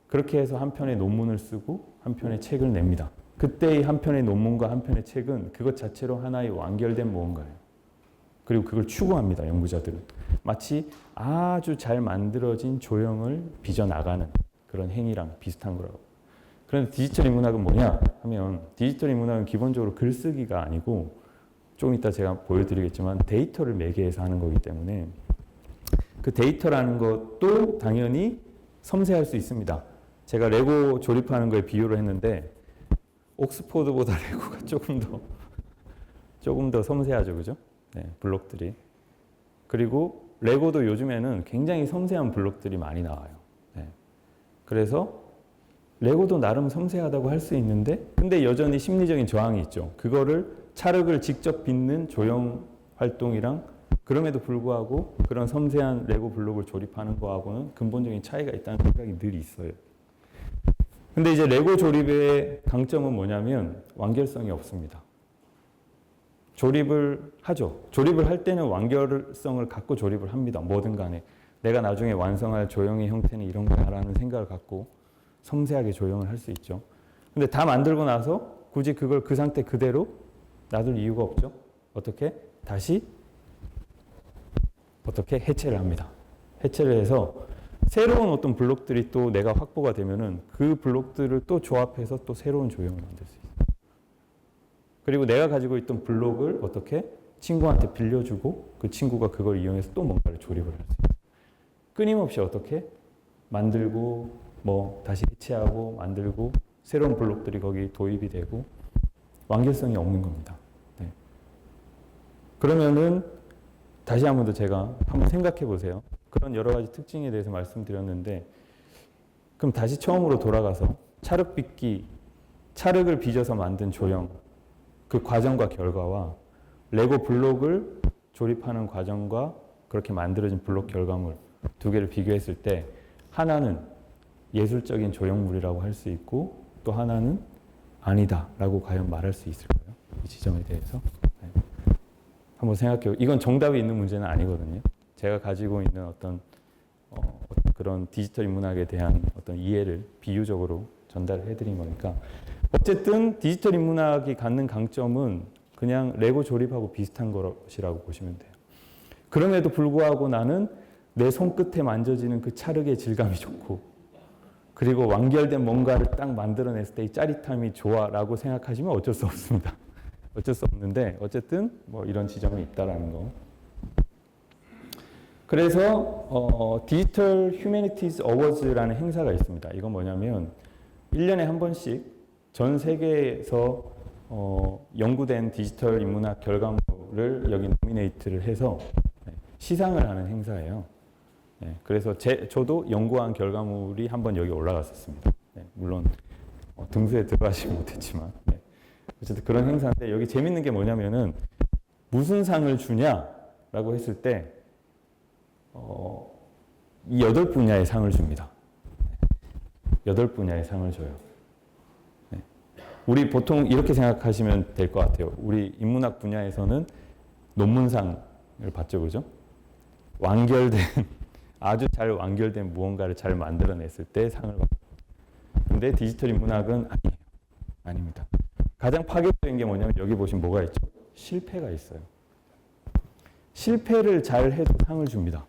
그렇게 해서 한 편의 논문을 쓰고 한 편의 책을 냅니다. 그때의 한 편의 논문과 한 편의 책은 그것 자체로 하나의 완결된 무언가예요. 그리고 그걸 추구합니다. 연구자들은. 마치 아주 잘 만들어진 조형을 빚어나가는 그런 행위랑 비슷한 거라고. 그런데 디지털 인문학은 뭐냐 하면 디지털 인문학은 기본적으로 글쓰기가 아니고 좀 이따 제가 보여드리겠지만 데이터를 매개해서 하는 거기 때문에 그 데이터라는 것도 당연히 섬세할 수 있습니다. 제가 레고 조립하는 거에 비유를 했는데 옥스포드보다 레고가 조금 더 섬세하죠, 그죠? 네, 블록들이. 그리고 레고도 요즘에는 굉장히 섬세한 블록들이 많이 나와요. 네. 그래서 레고도 나름 섬세하다고 할 수 있는데 근데 여전히 심리적인 저항이 있죠. 그거를 찰흙을 직접 빚는 조형 활동이랑 그럼에도 불구하고 그런 섬세한 레고 블록을 조립하는 거하고는 근본적인 차이가 있다는 생각이 늘 있어요. 근데 이제 레고 조립의 강점은 뭐냐면 완결성이 없습니다. 조립을 하죠. 조립을 할 때는 완결성을 갖고 조립을 합니다. 뭐든 간에. 내가 나중에 완성할 조형의 형태는 이런 거야라는 생각을 갖고 섬세하게 조형을 할 수 있죠. 근데 다 만들고 나서 굳이 그걸 그 상태 그대로 놔둘 이유가 없죠. 어떻게? 다시 어떻게? 해체를 합니다. 해체를 해서 새로운 어떤 블록들이 또 내가 확보가 되면은 그 블록들을 또 조합해서 또 새로운 조형을 만들 수 있어요. 그리고 내가 가지고 있던 블록을 어떻게? 친구한테 빌려주고 그 친구가 그걸 이용해서 또 뭔가를 조립을 할 수 있어요. 끊임없이 어떻게? 만들고 뭐 다시 해체하고 만들고 새로운 블록들이 거기 도입이 되고 완결성이 없는 겁니다. 네. 그러면은 다시 한 번 더 제가 한번 생각해 보세요. 그런 여러 가지 특징에 대해서 말씀드렸는데 그럼 다시 처음으로 돌아가서 찰흙 빚기, 찰흙을 빚어서 만든 조형 그 과정과 결과와 레고 블록을 조립하는 과정과 그렇게 만들어진 블록 결과물 두 개를 비교했을 때 하나는 예술적인 조형물이라고 할 수 있고 또 하나는 아니다라고 과연 말할 수 있을까요? 이 지점에 대해서. 네. 한번 생각해요. 이건 정답이 있는 문제는 아니거든요. 제가 가지고 있는 어떤 그런 디지털 인문학에 대한 어떤 이해를 비유적으로 전달을 해드린 거니까 어쨌든 디지털 인문학이 갖는 강점은 그냥 레고 조립하고 비슷한 것이라고 보시면 돼요. 그럼에도 불구하고 나는 내 손끝에 만져지는 그 찰흙의 질감이 좋고 그리고 완결된 뭔가를 딱 만들어냈을 때 이 짜릿함이 좋아라고 생각하시면 어쩔 수 없습니다. 어쩔 수 없는데 어쨌든 뭐 이런 지점이 있다라는 거. 그래서 디지털 휴머니티즈 어워즈라는 행사가 있습니다. 이건 뭐냐면 1년에 한 번씩 전 세계에서 연구된 디지털 인문학 결과물을 여기 노미네이트를 해서 시상을 하는 행사예요. 네, 그래서 저도 연구한 결과물이 한번 여기 올라갔었습니다. 네, 물론 등수에 들어가지 못했지만 네. 어쨌든 그런 행사인데 여기 재밌는 게 뭐냐면은 무슨 상을 주냐라고 했을 때 이 8분야의 상을 줍니다. 8분야의 상을 줘요. 네. 우리 보통 이렇게 생각하시면 될 것 같아요. 우리 인문학 분야에서는 논문상을 받죠, 그죠? 완결된 아주 잘 완결된 무언가를 잘 만들어냈을 때 상을 받고. 근데 디지털 인문학은 아니에요. 아닙니다. 가장 파격적인 게 뭐냐면 여기 보시면 뭐가 있죠? 실패가 있어요. 실패를 잘 해도 상을 줍니다.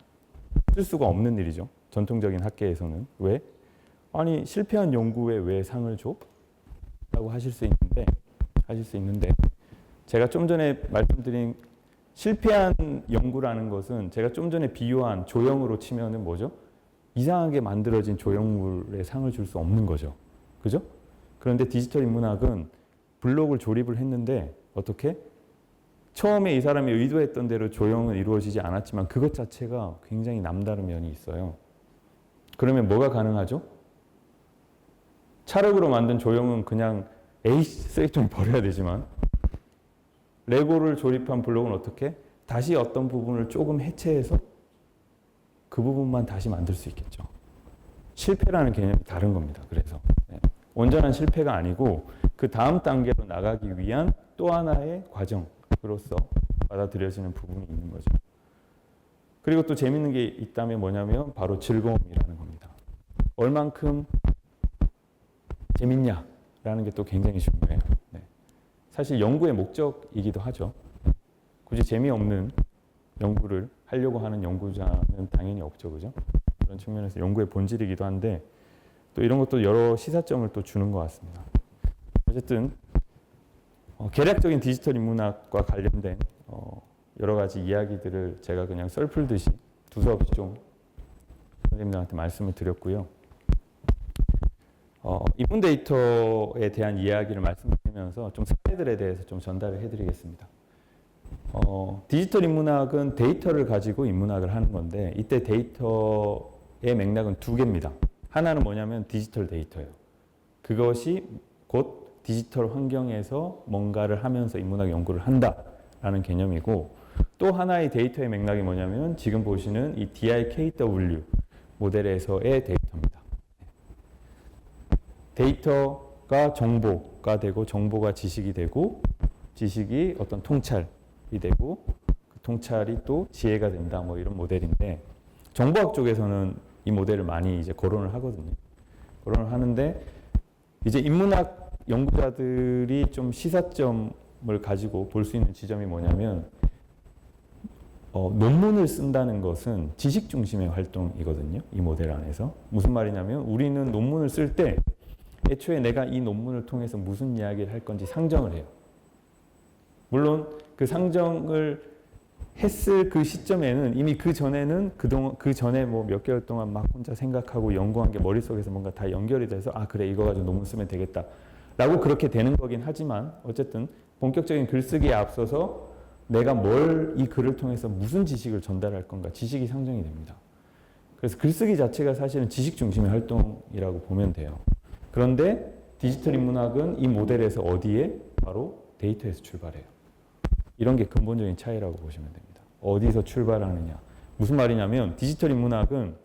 쓸 수가 없는 일이죠. 전통적인 학계에서는. 왜? 아니 실패한 연구에 왜 상을 줘? 라고 하실 수 있는데 제가 좀 전에 말씀드린 실패한 연구라는 것은 제가 좀 전에 비유한 조형으로 치면은 뭐죠? 이상하게 만들어진 조형물에 상을 줄 수 없는 거죠. 그죠? 그런데 디지털 인문학은 블록을 조립을 했는데 어떻게? 처음에 이 사람이 의도했던 대로 조형은 이루어지지 않았지만 그것 자체가 굉장히 남다른 면이 있어요. 그러면 뭐가 가능하죠? 찰흙으로 만든 조형은 그냥 쓰레기통에 버려야 되지만 레고를 조립한 블록은 어떻게? 다시 어떤 부분을 조금 해체해서 그 부분만 다시 만들 수 있겠죠. 실패라는 개념이 다른 겁니다. 그래서 온전한 실패가 아니고 그 다음 단계로 나가기 위한 또 하나의 과정으로서 받아들여지는 부분이 있는 거죠. 그리고 또 재밌는 게 있다면 뭐냐면 바로 즐거움이라는 겁니다. 얼만큼 재밌냐라는 게 또 굉장히 중요해요. 사실 연구의 목적이기도 하죠. 굳이 재미없는 연구를 하려고 하는 연구자는 당연히 없죠. 그죠? 그런 측면에서 연구의 본질이기도 한데 또 이런 것도 여러 시사점을 또 주는 것 같습니다. 어쨌든 계략적인 디지털 인문학과 관련된 여러 가지 이야기들을 제가 그냥 썰 풀듯이 두서없이 좀 선생님들한테 말씀을 드렸고요. 인문 데이터에 대한 이야기를 말씀드리면서 좀 사례들에 대해서 좀 전달을 해드리겠습니다. 디지털 인문학은 데이터를 가지고 인문학을 하는 건데 이때 데이터의 맥락은 두 개입니다. 하나는 뭐냐면 디지털 데이터예요. 그것이 곧 디지털 환경에서 뭔가를 하면서 인문학 연구를 한다라는 개념이고 또 하나의 데이터의 맥락이 뭐냐면 지금 보시는 이 DIKW 모델에서의 데이터입니다. 데이터가 정보가 되고 정보가 지식이 되고 지식이 어떤 통찰이 되고 그 통찰이 또 지혜가 된다 뭐 이런 모델인데 정보학 쪽에서는 이 모델을 많이 이제 거론을 하거든요. 거론을 하는데 이제 인문학 연구자들이 좀 시사점을 가지고 볼 수 있는 지점이 뭐냐면 논문을 쓴다는 것은 지식 중심의 활동이거든요. 이 모델 안에서. 무슨 말이냐면 우리는 논문을 쓸 때 애초에 내가 이 논문을 통해서 무슨 이야기를 할 건지 상정을 해요. 물론 그 상정을 했을 그 시점에는 이미 그 전에는 그 전에 뭐 몇 개월 동안 막 혼자 생각하고 연구한 게 머릿속에서 뭔가 다 연결이 돼서 아 그래 이거 가지고 논문 쓰면 되겠다 라고 그렇게 되는 거긴 하지만 어쨌든 본격적인 글쓰기에 앞서서 내가 뭘 이 글을 통해서 무슨 지식을 전달할 건가 지식이 상정이 됩니다. 그래서 글쓰기 자체가 사실은 지식 중심의 활동이라고 보면 돼요. 그런데 디지털 인문학은 이 모델에서 어디에? 바로 데이터에서 출발해요. 이런 게 근본적인 차이라고 보시면 됩니다. 어디서 출발하느냐. 무슨 말이냐면 디지털 인문학은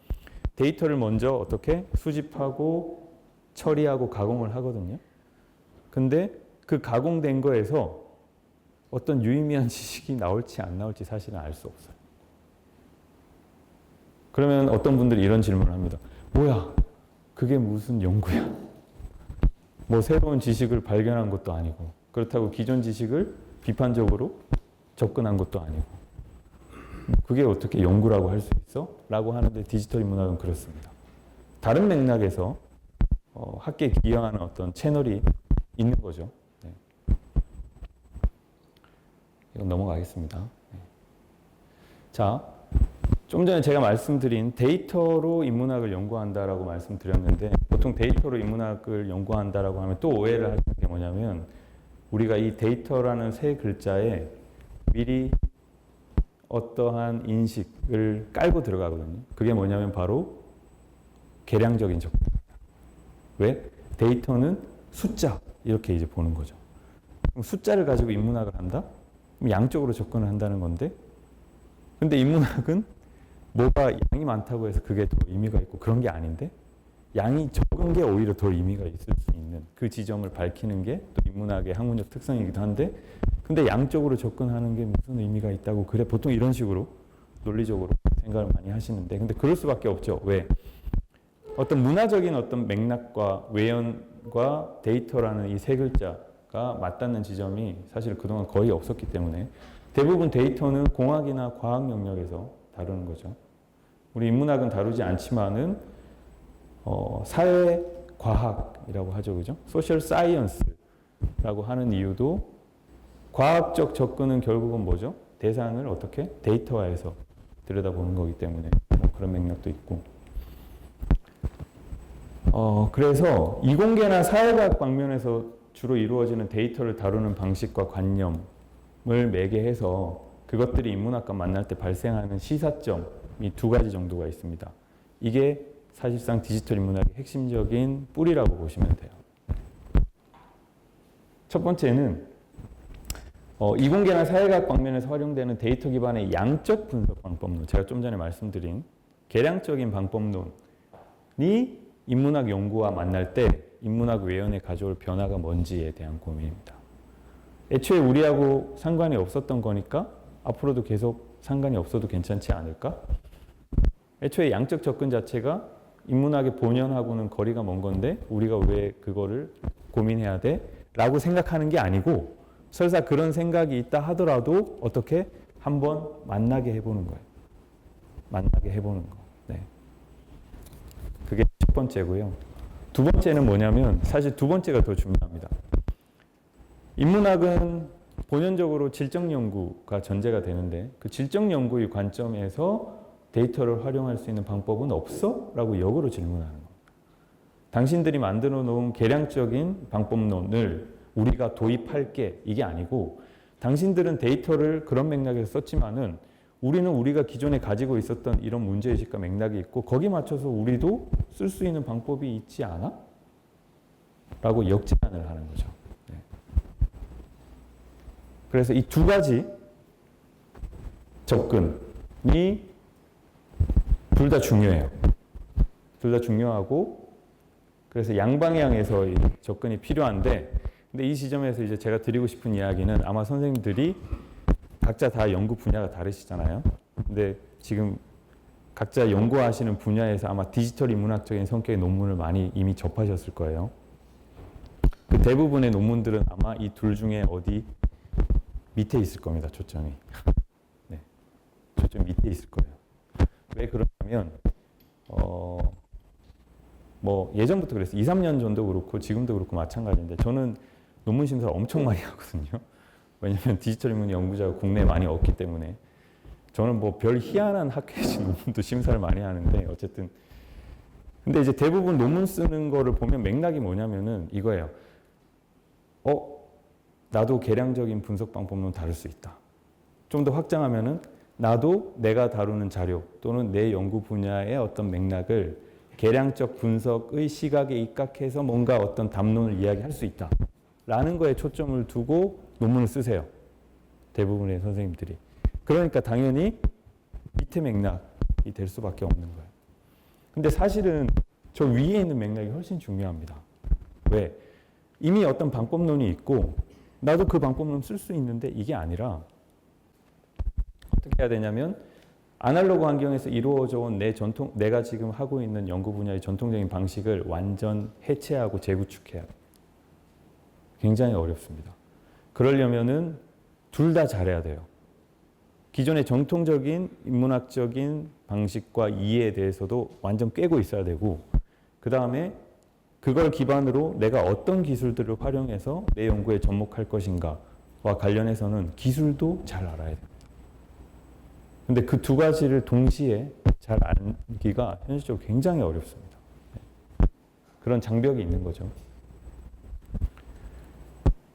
데이터를 먼저 어떻게 수집하고 처리하고 가공을 하거든요. 근데 그 가공된 거에서 어떤 유의미한 지식이 나올지 안 나올지 사실은 알 수 없어요. 그러면 어떤 분들이 이런 질문을 합니다. 뭐야? 그게 무슨 연구야? 뭐 새로운 지식을 발견한 것도 아니고 그렇다고 기존 지식을 비판적으로 접근한 것도 아니고 그게 어떻게 연구라고 할 수 있어? 라고 하는데 디지털 인문학은 그렇습니다. 다른 맥락에서 학계에 기여하는 어떤 채널이 있는 거죠. 네. 이건 넘어가겠습니다. 네. 자, 좀 전에 제가 말씀드린 데이터로 인문학을 연구한다라고 말씀드렸는데 보통 데이터로 인문학을 연구한다라고 하면 또 오해를 하시는 게 뭐냐면 우리가 이 데이터라는 세 글자에 미리 어떠한 인식을 깔고 들어가거든요. 그게 뭐냐면 바로 계량적인 접근입니다. 왜? 데이터는 숫자 이렇게 이제 보는 거죠. 그럼 숫자를 가지고 인문학을 한다? 그럼 양적으로 접근을 한다는 건데 근데 인문학은 뭐가 양이 많다고 해서 그게 더 의미가 있고 그런 게 아닌데 양이 적은 게 오히려 더 의미가 있을 수 있는 그 지점을 밝히는 게 또 인문학의 학문적 특성이기도 한데 근데 양적으로 접근하는 게 무슨 의미가 있다고 그래 보통 이런 식으로 논리적으로 생각을 많이 하시는데 근데 그럴 수밖에 없죠. 왜? 어떤 문화적인 어떤 맥락과 외연과 데이터라는 이 세 글자가 맞닿는 지점이 사실 그동안 거의 없었기 때문에 대부분 데이터는 공학이나 과학 영역에서 다루는 거죠. 우리 인문학은 다루지 않지만은 사회과학이라고 하죠. 그죠? 소셜 사이언스라고 하는 이유도 과학적 접근은 결국은 뭐죠? 대상을 어떻게? 데이터화해서 들여다보는 거기 때문에 뭐 그런 맥락도 있고 그래서 이공계나 사회과학 방면에서 주로 이루어지는 데이터를 다루는 방식과 관념을 매개해서 그것들이 인문학과 만날 때 발생하는 시사점이 두 가지 정도가 있습니다. 이게 사실상 디지털 인문학의 핵심적인 뿌리라고 보시면 돼요. 첫 번째는 이공계나 사회과학 방면에서 활용되는 데이터 기반의 양적 분석 방법론, 제가 좀 전에 말씀드린 계량적인 방법론이 인문학 연구와 만날 때 인문학 외연에 가져올 변화가 뭔지에 대한 고민입니다. 애초에 우리하고 상관이 없었던 거니까 앞으로도 계속 상관이 없어도 괜찮지 않을까? 애초에 양적 접근 자체가 인문학의 본연하고는 거리가 먼 건데 우리가 왜 그거를 고민해야 돼? 라고 생각하는 게 아니고 설사 그런 생각이 있다 하더라도 어떻게 한번 만나게 해보는 거예요. 만나게 해보는 거. 네. 그게 첫 번째고요. 두 번째는 뭐냐면 사실 두 번째가 더 중요합니다. 인문학은 본연적으로 질적 연구가 전제가 되는데 그 질적 연구의 관점에서 데이터를 활용할 수 있는 방법은 없어? 라고 역으로 질문하는 겁니다. 당신들이 만들어 놓은 계량적인 방법론을 우리가 도입할게 이게 아니고 당신들은 데이터를 그런 맥락에서 썼지만은 우리는 우리가 기존에 가지고 있었던 이런 문제의식과 맥락이 있고 거기에 맞춰서 우리도 쓸 수 있는 방법이 있지 않아? 라고 역제안을 하는 거죠. 네. 그래서 이 두 가지 접근이 둘 다 중요해요. 둘 다 중요하고 그래서 양방향에서 이 접근이 필요한데 근데 이 지점에서 이제 제가 드리고 싶은 이야기는 아마 선생님들이 각자 다 연구 분야가 다르시잖아요. 근데 지금 각자 연구하시는 분야에서 아마 디지털 인문학적인 성격의 논문을 많이 이미 접하셨을 거예요. 그 대부분의 논문들은 아마 이 둘 중에 어디 밑에 있을 겁니다. 초점이. 네. 초점 밑에 있을 거예요. 왜 그러냐면 뭐 예전부터 그랬어요. 2, 3년 전도 그렇고 지금도 그렇고 마찬가지인데 저는 논문 심사를 엄청 많이 하거든요. 왜냐하면 디지털 인문 연구자가 국내에 많이 없기 때문에 저는 뭐 별 희한한 학회지 논문도 심사를 많이 하는데 어쨌든 근데 이제 대부분 논문 쓰는 거를 보면 맥락이 뭐냐면은 이거예요. 나도 계량적인 분석 방법론 다룰 수 있다. 좀 더 확장하면은 나도 내가 다루는 자료 또는 내 연구 분야의 어떤 맥락을 계량적 분석의 시각에 입각해서 뭔가 어떤 담론을 이야기할 수 있다. 라는 거에 초점을 두고 논문을 쓰세요. 대부분의 선생님들이. 그러니까 당연히 밑에 맥락이 될 수밖에 없는 거예요. 근데 사실은 저 위에 있는 맥락이 훨씬 중요합니다. 왜? 이미 어떤 방법론이 있고 나도 그 방법론 쓸 수 있는데 이게 아니라 어떻게 해야 되냐면 아날로그 환경에서 이루어져 온 내가 지금 하고 있는 연구 분야의 전통적인 방식을 완전 해체하고 재구축해야 돼요. 굉장히 어렵습니다. 그러려면은 둘 다 잘해야 돼요. 기존의 정통적인 인문학적인 방식과 이해에 대해서도 완전 꿰고 있어야 되고 그 다음에 그걸 기반으로 내가 어떤 기술들을 활용해서 내 연구에 접목할 것인가와 관련해서는 기술도 잘 알아야 됩니다. 근데 그 두 가지를 동시에 잘 알기가 현실적으로 굉장히 어렵습니다. 그런 장벽이 있는 거죠.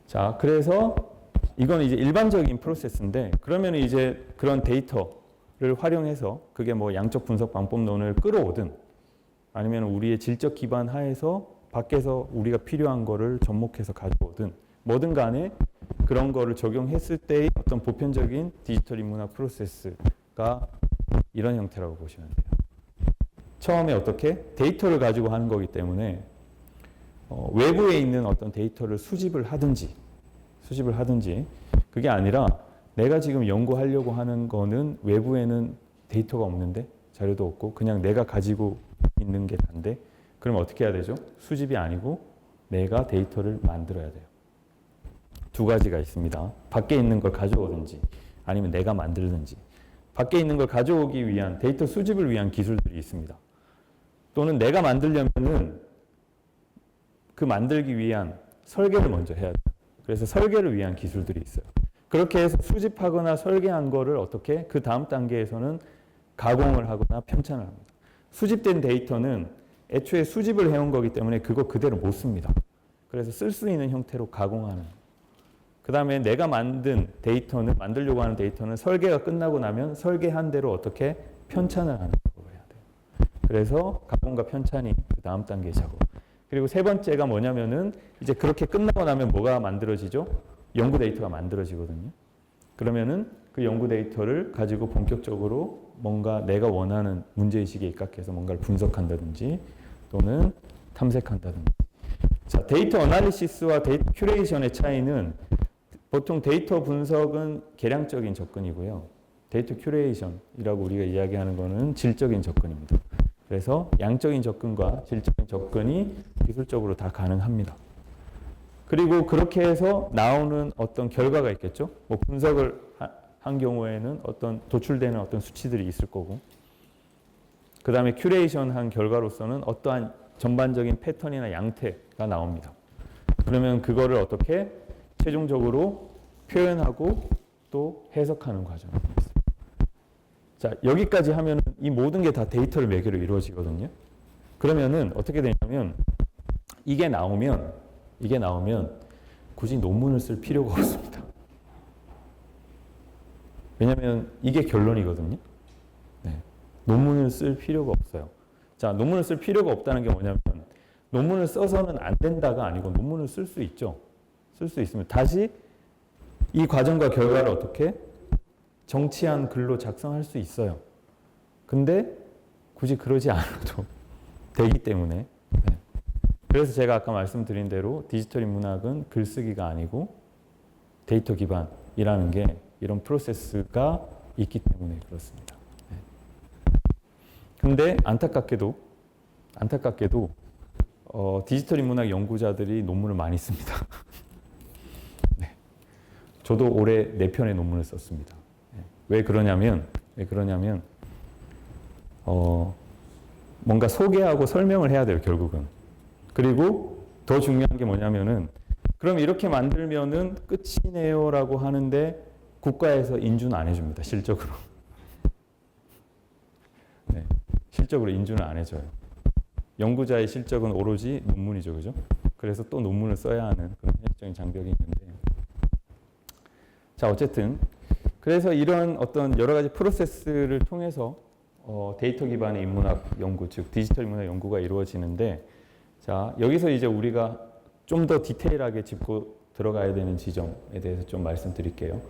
자, 그래서 이건 이제 일반적인 프로세스인데 그러면 이제 그런 데이터를 활용해서 그게 뭐 양적 분석 방법론을 끌어오든 아니면 우리의 질적 기반 하에서 밖에서 우리가 필요한 거를 접목해서 가져오든 뭐든 간에 그런 거를 적용했을 때의 어떤 보편적인 디지털 인문학 프로세스가 이런 형태라고 보시면 돼요. 처음에 어떻게? 데이터를 가지고 하는 거기 때문에 외부에 있는 어떤 데이터를 수집을 하든지 그게 아니라 내가 지금 연구하려고 하는 거는 외부에는 데이터가 없는데 자료도 없고 그냥 내가 가지고 있는 게 단데 그럼 어떻게 해야 되죠? 수집이 아니고 내가 데이터를 만들어야 돼요. 두 가지가 있습니다. 밖에 있는 걸 가져오든지 아니면 내가 만들든지 밖에 있는 걸 가져오기 위한 데이터 수집을 위한 기술들이 있습니다. 또는 내가 만들려면은 그 만들기 위한 설계를 먼저 해야 돼요. 그래서 설계를 위한 기술들이 있어요. 그렇게 해서 수집하거나 설계한 거를 어떻게 그 다음 단계에서는 가공을 하거나 편찬을 합니다. 수집된 데이터는 애초에 수집을 해온 거기 때문에 그거 그대로 못 씁니다. 그래서 쓸 수 있는 형태로 가공하는. 그 다음에 내가 만든 데이터는 만들려고 하는 데이터는 설계가 끝나고 나면 설계한 대로 어떻게 편찬을 하는 작업을 해야 돼요. 그래서 가공과 편찬이 그 다음 단계의 작업. 그리고 세 번째가 뭐냐면은 이제 그렇게 끝나고 나면 뭐가 만들어지죠? 연구 데이터가 만들어지거든요. 그러면은 그 연구 데이터를 가지고 본격적으로 뭔가 내가 원하는 문제의식에 입각해서 뭔가를 분석한다든지 또는 탐색한다든지. 자, 데이터 어나리시스와 데이터 큐레이션의 차이는 보통 데이터 분석은 계량적인 접근이고요. 데이터 큐레이션이라고 우리가 이야기하는 거는 질적인 접근입니다. 그래서 양적인 접근과 질적인 접근이 기술적으로 다 가능합니다. 그리고 그렇게 해서 나오는 어떤 결과가 있겠죠. 뭐 분석을 한 경우에는 어떤 도출되는 어떤 수치들이 있을 거고, 그 다음에 큐레이션 한 결과로서는 어떠한 전반적인 패턴이나 양태가 나옵니다. 그러면 그거를 어떻게 최종적으로 표현하고 또 해석하는 과정입니다. 자, 여기까지 하면 이 모든 게 다 데이터를 매개로 이루어지거든요. 그러면은 어떻게 되냐면 이게 나오면 굳이 논문을 쓸 필요가 없습니다. 왜냐하면 이게 결론이거든요. 네. 논문을 쓸 필요가 없어요. 자, 논문을 쓸 필요가 없다는 게 뭐냐면 논문을 써서는 안 된다가 아니고 논문을 쓸 수 있죠. 쓸 수 있으면 다시 이 과정과 결과를 어떻게 정치한 글로 작성할 수 있어요. 근데 굳이 그러지 않아도 되기 때문에. 네. 그래서 제가 아까 말씀드린 대로 디지털 인문학은 글쓰기가 아니고 데이터 기반이라는 게 이런 프로세스가 있기 때문에 그렇습니다. 네. 근데 안타깝게도 디지털 인문학 연구자들이 논문을 많이 씁니다. 네. 저도 올해 4편의 논문을 썼습니다. 네. 왜 그러냐면 뭔가 소개하고 설명을 해야 돼요, 결국은. 그리고 더 중요한 게 뭐냐면은 그럼 이렇게 만들면은 끝이네요라고 하는데 국가에서 인준을 안 해줍니다, 실적으로. 네, 실적으로 인준을 안 해줘요. 연구자의 실적은 오로지 논문이죠, 그죠? 그래서 또 논문을 써야 하는 그런 현실적인 장벽이 있는데. 자, 어쨌든 그래서 이런 어떤 여러 가지 프로세스를 통해서 데이터 기반의 인문학 연구, 즉 디지털 인문학 연구가 이루어지는데, 자, 여기서 이제 우리가 좀 더 디테일하게 짚고 들어가야 되는 지점에 대해서 좀 말씀드릴게요.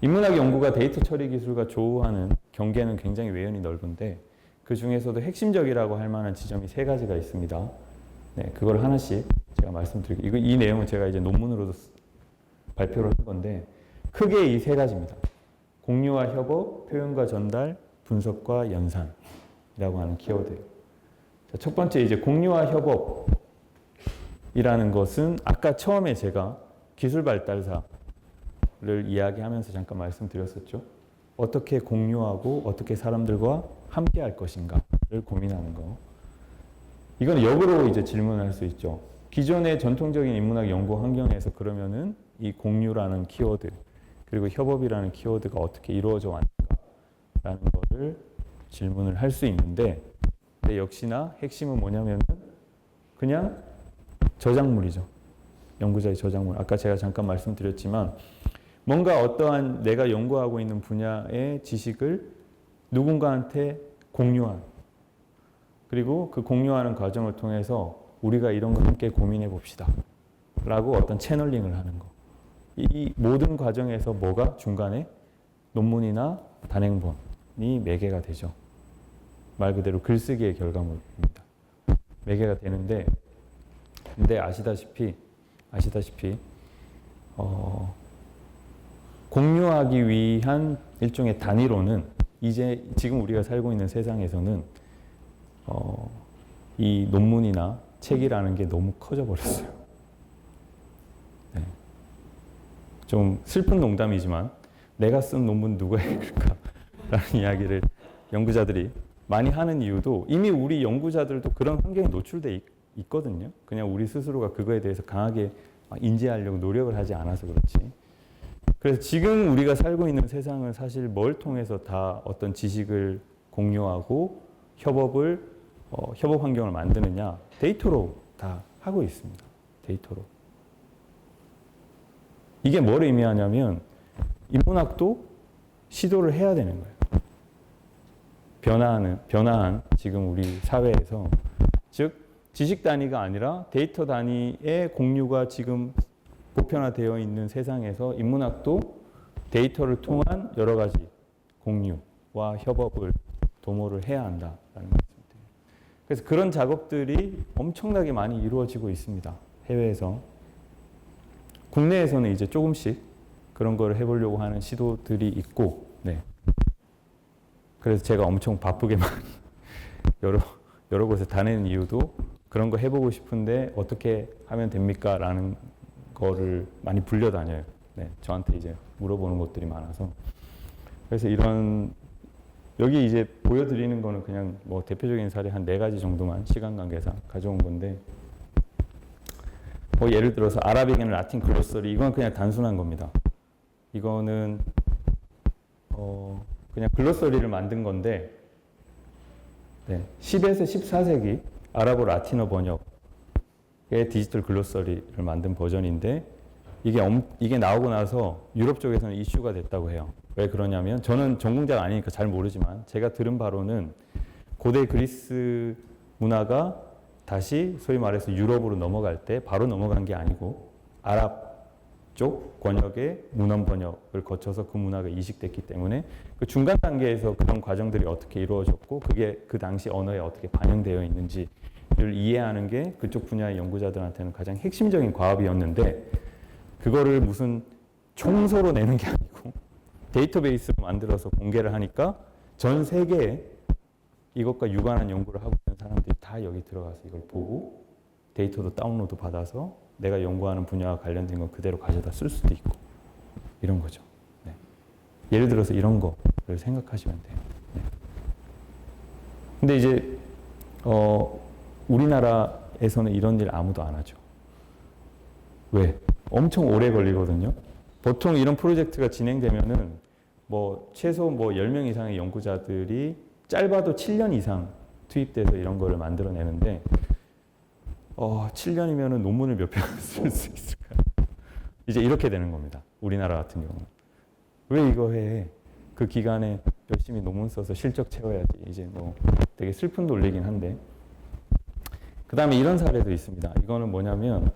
인문학 연구가 데이터 처리 기술과 조우하는 경계는 굉장히 외연이 넓은데 그 중에서도 핵심적이라고 할 만한 지점이 3가지가 있습니다. 네, 그걸 하나씩 제가 말씀드릴게요. 이 내용은 제가 이제 논문으로도 발표를 한 건데 크게 이 3가지입니다. 공유와 협업, 표현과 전달, 분석과 연산이라고 하는 키워드예요. 자, 첫 번째 이제 공유와 협업이라는 것은 아까 처음에 제가 기술 발달사를 이야기하면서 잠깐 말씀드렸었죠. 어떻게 공유하고 어떻게 사람들과 함께 할 것인가를 고민하는 거. 이건 역으로 이제 질문을 할 수 있죠. 기존의 전통적인 인문학 연구 환경에서 그러면은 이 공유라는 키워드 그리고 협업이라는 키워드가 어떻게 이루어져 왔는가라는 거를 질문을 할 수 있는데, 근데 역시나 핵심은 뭐냐면은 그냥 저작물이죠. 연구자의 저작물. 아까 제가 잠깐 말씀드렸지만 뭔가 어떠한 내가 연구하고 있는 분야의 지식을 누군가한테 공유하는, 그리고 그 공유하는 과정을 통해서 우리가 이런 거 함께 고민해 봅시다 라고 어떤 채널링을 하는 거. 이 모든 과정에서 뭐가 중간에 논문이나 단행본이 매개가 되죠. 말 그대로 글쓰기의 결과물입니다. 매개가 되는데, 근데 아시다시피 공유하기 위한 일종의 단위로는 이제 지금 우리가 살고 있는 세상에서는 이 논문이나 책이라는 게 너무 커져 버렸어요. 네. 좀 슬픈 농담이지만 내가 쓴 논문 누가 읽을까라는 이야기를 연구자들이 많이 하는 이유도 이미 우리 연구자들도 그런 환경에 노출돼 있거든요. 그냥 우리 스스로가 그거에 대해서 강하게 인지하려고 노력을 하지 않아서 그렇지. 그래서 지금 우리가 살고 있는 세상은 사실 뭘 통해서 다 어떤 지식을 공유하고 협업 환경을 만드느냐, 데이터로 다 하고 있습니다. 데이터로. 이게 뭘 의미하냐면 인문학도 시도를 해야 되는 거예요. 변화한 지금 우리 사회에서, 즉 지식 단위가 아니라 데이터 단위의 공유가 지금 보편화되어 있는 세상에서 인문학도 데이터를 통한 여러 가지 공유와 협업을 도모를 해야 한다라는 말씀입니다. 그래서 그런 작업들이 엄청나게 많이 이루어지고 있습니다. 해외에서. 국내에서는 이제 조금씩 그런 걸 해보려고 하는 시도들이 있고, 네. 그래서 제가 엄청 바쁘게 많이 여러 곳에 다니는 이유도 그런 거 해보고 싶은데 어떻게 하면 됩니까? 라는 거를 많이 불려다녀요. 네, 저한테 이제 물어보는 것들이 많아서. 그래서 여기 이제 보여드리는 거는 그냥 뭐 대표적인 사례 한 4가지 정도만 시간 관계상 가져온 건데, 뭐 예를 들어서 아라빅 앤 라틴 글로서리, 이건 그냥 단순한 겁니다. 이거는 그냥 글로서리를 만든 건데, 네, 10에서 14세기 아랍어 라틴어 번역의 디지털 글로서리를 만든 버전인데, 이게 나오고 나서 유럽 쪽에서는 이슈가 됐다고 해요. 왜 그러냐면, 저는 전공자가 아니니까 잘 모르지만 제가 들은 바로는 고대 그리스 문화가 다시 소위 말해서 유럽으로 넘어갈 때 바로 넘어간 게 아니고 아랍 쪽 권역의 문헌 번역을 거쳐서 그 문화가 이식됐기 때문에 그 중간 단계에서 그런 과정들이 어떻게 이루어졌고 그게 그 당시 언어에 어떻게 반영되어 있는지를 이해하는 게 그쪽 분야의 연구자들한테는 가장 핵심적인 과업이었는데, 그거를 무슨 총소로 내는 게 아니고 데이터베이스로 만들어서 공개를 하니까 전 세계에 이것과 유관한 연구를 하고 있는 사람들이 다 여기 들어가서 이걸 보고 데이터도 다운로드 받아서 내가 연구하는 분야와 관련된 건 그대로 가져다 쓸 수도 있고, 이런 거죠. 네. 예를 들어서 이런 거를 생각하시면 돼요. 네. 근데 이제 우리나라에서는 이런 일 아무도 안 하죠. 왜? 엄청 오래 걸리거든요. 보통 이런 프로젝트가 진행되면은 뭐 최소 뭐 10명 이상의 연구자들이 짧아도 7년 이상 투입돼서 이런 거를 만들어내는데, 7년이면은 논문을 몇 편 쓸 수 있을까요? 이제 이렇게 되는 겁니다. 우리나라 같은 경우는. 왜 이거 해? 그 기간에 열심히 논문 써서 실적 채워야지. 이제 뭐 되게 슬픈 논리긴 한데. 그 다음에 이런 사례도 있습니다. 이거는 뭐냐면,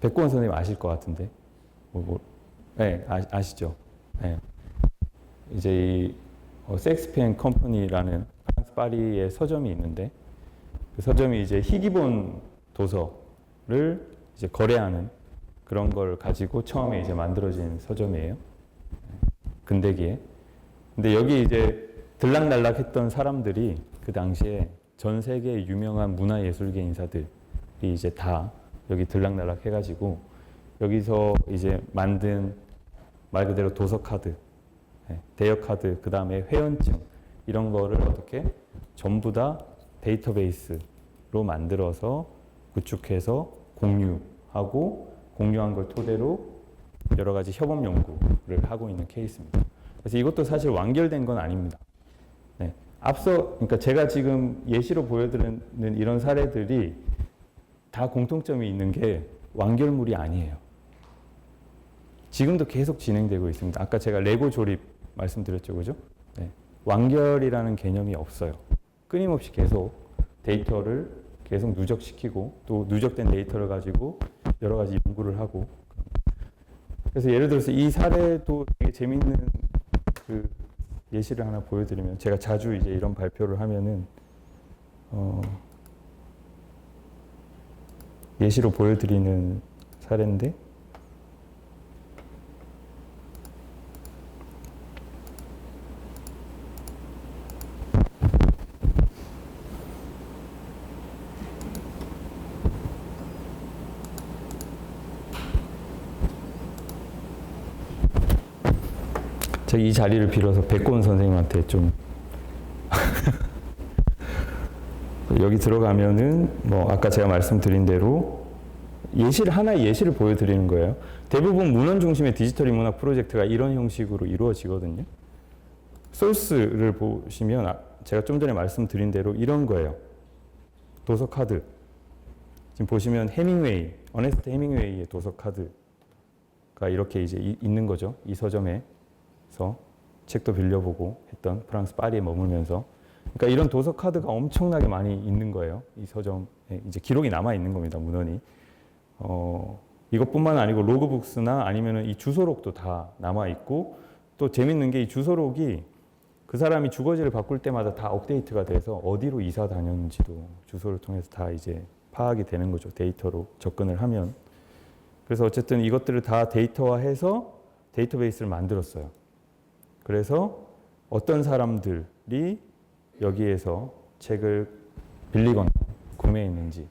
백고원 선생님 아실 것 같은데. 네, 아시죠? 네. 이제 이 셰익스피어 앤 컴퍼니라는 프랑스 파리의 서점이 있는데, 그 서점이 이제 희귀본 도서를 이제 거래하는 그런 걸 가지고 처음에 이제 만들어진 서점이에요. 근대기에. 근데 여기 이제 들락날락했던 사람들이 그 당시에 전 세계 유명한 문화예술계 인사들이 이제 다 여기 들락날락 해가지고 여기서 이제 만든 말 그대로 도서 카드, 대여 카드, 그 다음에 회원증, 이런 거를 어떻게 전부 다 데이터베이스로 만들어서 구축해서 공유하고, 공유한 걸 토대로 여러 가지 협업 연구를 하고 있는 케이스입니다. 그래서 이것도 사실 완결된 건 아닙니다. 네. 그러니까 제가 지금 예시로 보여드리는 이런 사례들이 다 공통점이 있는 게 완결물이 아니에요. 지금도 계속 진행되고 있습니다. 아까 제가 레고 조립 말씀드렸죠, 그죠? 네. 완결이라는 개념이 없어요. 끊임없이 계속 데이터를 계속 누적시키고, 또 누적된 데이터를 가지고 여러 가지 연구를 하고. 그래서 예를 들어서 이 사례도 되게 재밌는 그 예시를 하나 보여드리면, 제가 자주 이제 이런 발표를 하면은 예시로 보여드리는 사례인데, 제가 이 자리를 빌어서 백고은 선생님한테 좀 여기 들어가면은 뭐 아까 제가 말씀드린 대로 하나의 예시를 보여드리는 거예요. 대부분 문헌 중심의 디지털 인문학 프로젝트가 이런 형식으로 이루어지거든요. 소스를 보시면 제가 좀 전에 말씀드린 대로 이런 거예요. 도서 카드. 지금 보시면 어네스트 헤밍웨이의 도서 카드가 이렇게 이제 있는 거죠. 이 서점에서 책도 빌려보고 했던 프랑스 파리에 머물면서. 그러니까 이런 도서 카드가 엄청나게 많이 있는 거예요. 이 서점에 이제 기록이 남아 있는 겁니다. 문헌이. 이것뿐만 아니고 로그북스나 아니면은 이 주소록도 다 남아 있고, 또 재밌는 게 이 주소록이 그 사람이 주거지를 바꿀 때마다 다 업데이트가 돼서 어디로 이사 다녔는지도 주소를 통해서 다 이제 파악이 되는 거죠. 데이터로 접근을 하면. 그래서 어쨌든 이것들을 다 데이터화해서 데이터베이스를 만들었어요. 그래서 어떤 사람들이 여기에서 책을 빌리거나 구매했는지,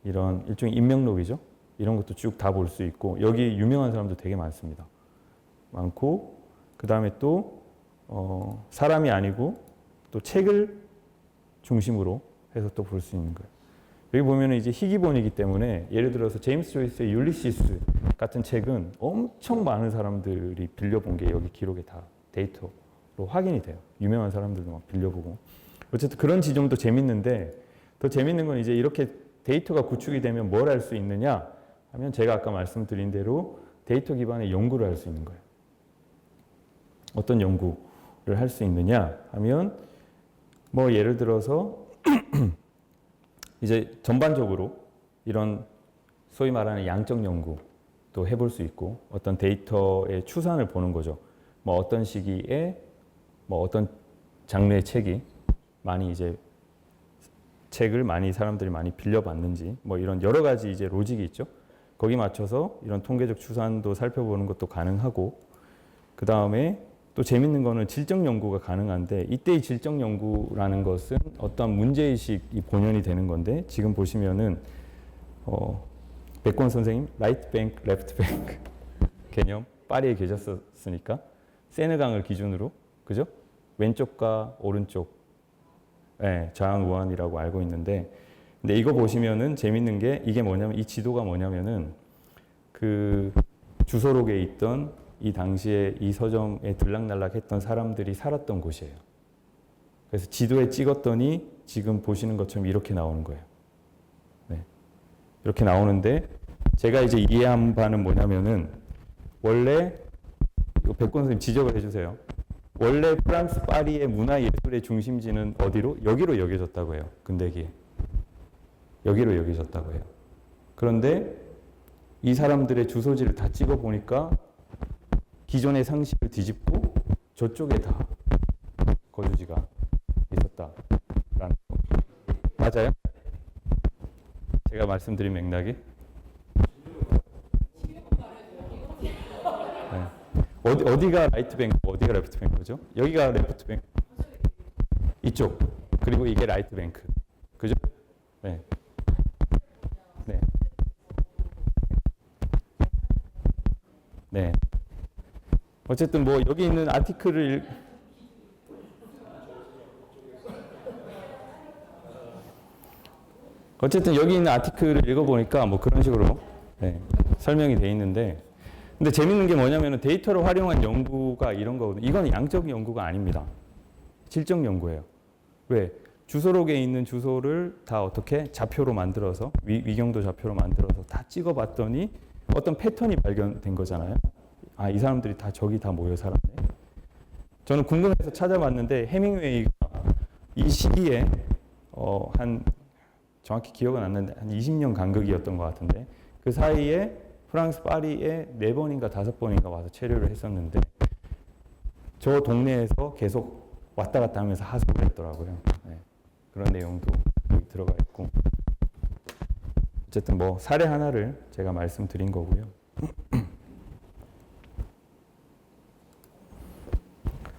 이런 일종의 인명록이죠. 이런 것도 쭉 다 볼 수 있고, 여기 유명한 사람도 되게 많습니다. 많고, 그 다음에 또 사람이 아니고 또 책을 중심으로 해서 또 볼 수 있는 거예요. 여기 보면은 이제 희귀본이기 때문에, 예를 들어서 제임스 조이스의 율리시스 같은 책은 엄청 많은 사람들이 빌려본 게 여기 기록에 다 데이터로 확인이 돼요. 유명한 사람들도 막 빌려보고. 어쨌든 그런 지점도 재밌는데, 더 재밌는 건 이제 이렇게 데이터가 구축이 되면 뭘 할 수 있느냐 하면, 제가 아까 말씀드린 대로 데이터 기반의 연구를 할 수 있는 거예요. 어떤 연구를 할 수 있느냐 하면, 뭐 예를 들어서 이제 전반적으로 이런 소위 말하는 양적 연구도 해볼 수 있고, 어떤 데이터의 추산을 보는 거죠. 뭐 어떤 시기에 뭐 어떤 장르의 책이 많이 이제 책을 많이 사람들이 많이 빌려봤는지, 뭐 이런 여러 가지 이제 로직이 있죠. 거기 맞춰서 이런 통계적 추산도 살펴보는 것도 가능하고, 그 다음에 또 재밌는 거는 질적 연구가 가능한데, 이때의 질적 연구라는 것은 어떤 문제의식이 본연이 되는 건데, 지금 보시면은 백권 선생님 라이트 뱅크, 레프트 뱅크 개념 파리에 계셨으니까 세느강을 기준으로, 그죠? 왼쪽과 오른쪽, 네, 좌완 우완이라고 알고 있는데, 근데 이거 보시면은 재밌는 게, 이게 뭐냐면, 이 지도가 뭐냐면은 그 주소록에 있던 이 당시에 이 서점에 들락날락했던 사람들이 살았던 곳이에요. 그래서 지도에 찍었더니 지금 보시는 것처럼 이렇게 나오는 거예요. 네. 이렇게 나오는데, 제가 이제 이해한 바는 뭐냐면은, 원래 이거 백권 선생님 지적을 해주세요. 원래 프랑스 파리의 문화예술의 중심지는 어디로? 여기로 여겨졌다고 해요. 근대기에. 여기로 여겨졌다고 해요. 그런데 이 사람들의 주소지를 다 찍어 보니까 기존의 상식을 뒤집고 저쪽에 다 거주지가 있었다라는 거. 맞아요? 제가 말씀드린 맥락이? 네. 어디가 라이트 뱅크, 어디가 레프트 뱅크죠? 여기가 레프트 뱅크. 이쪽. 그리고 이게 라이트 뱅크. 그죠? 네. 네. 네. 어쨌든 뭐 여기 있는 아티클을 어쨌든 여기 있는 아티클을 읽어보니까 뭐 그런 식으로 네, 설명이 돼 있는데, 근데 재밌는 게 뭐냐면 데이터를 활용한 연구가 이런 거거든요. 이건 양적 연구가 아닙니다. 질적 연구예요. 왜? 주소록에 있는 주소를 다 어떻게 좌표로 만들어서 위경도 좌표로 만들어서 다 찍어봤더니 어떤 패턴이 발견된 거잖아요. 아, 이 사람들이 다 저기 다 모여 살았네. 저는 궁금해서 찾아봤는데, 해밍웨이가 이 시기에 한 정확히 기억은 안 나는데 한 20년 간극이었던 것 같은데, 그 사이에 프랑스 파리에 4번인가 5번인가 와서 체류를 했었는데, 저 동네에서 계속 왔다 갔다 하면서 하숙을 했더라고요. 네. 그런 내용도 여기 들어가 있고, 어쨌든 뭐 사례 하나를 제가 말씀드린 거고요.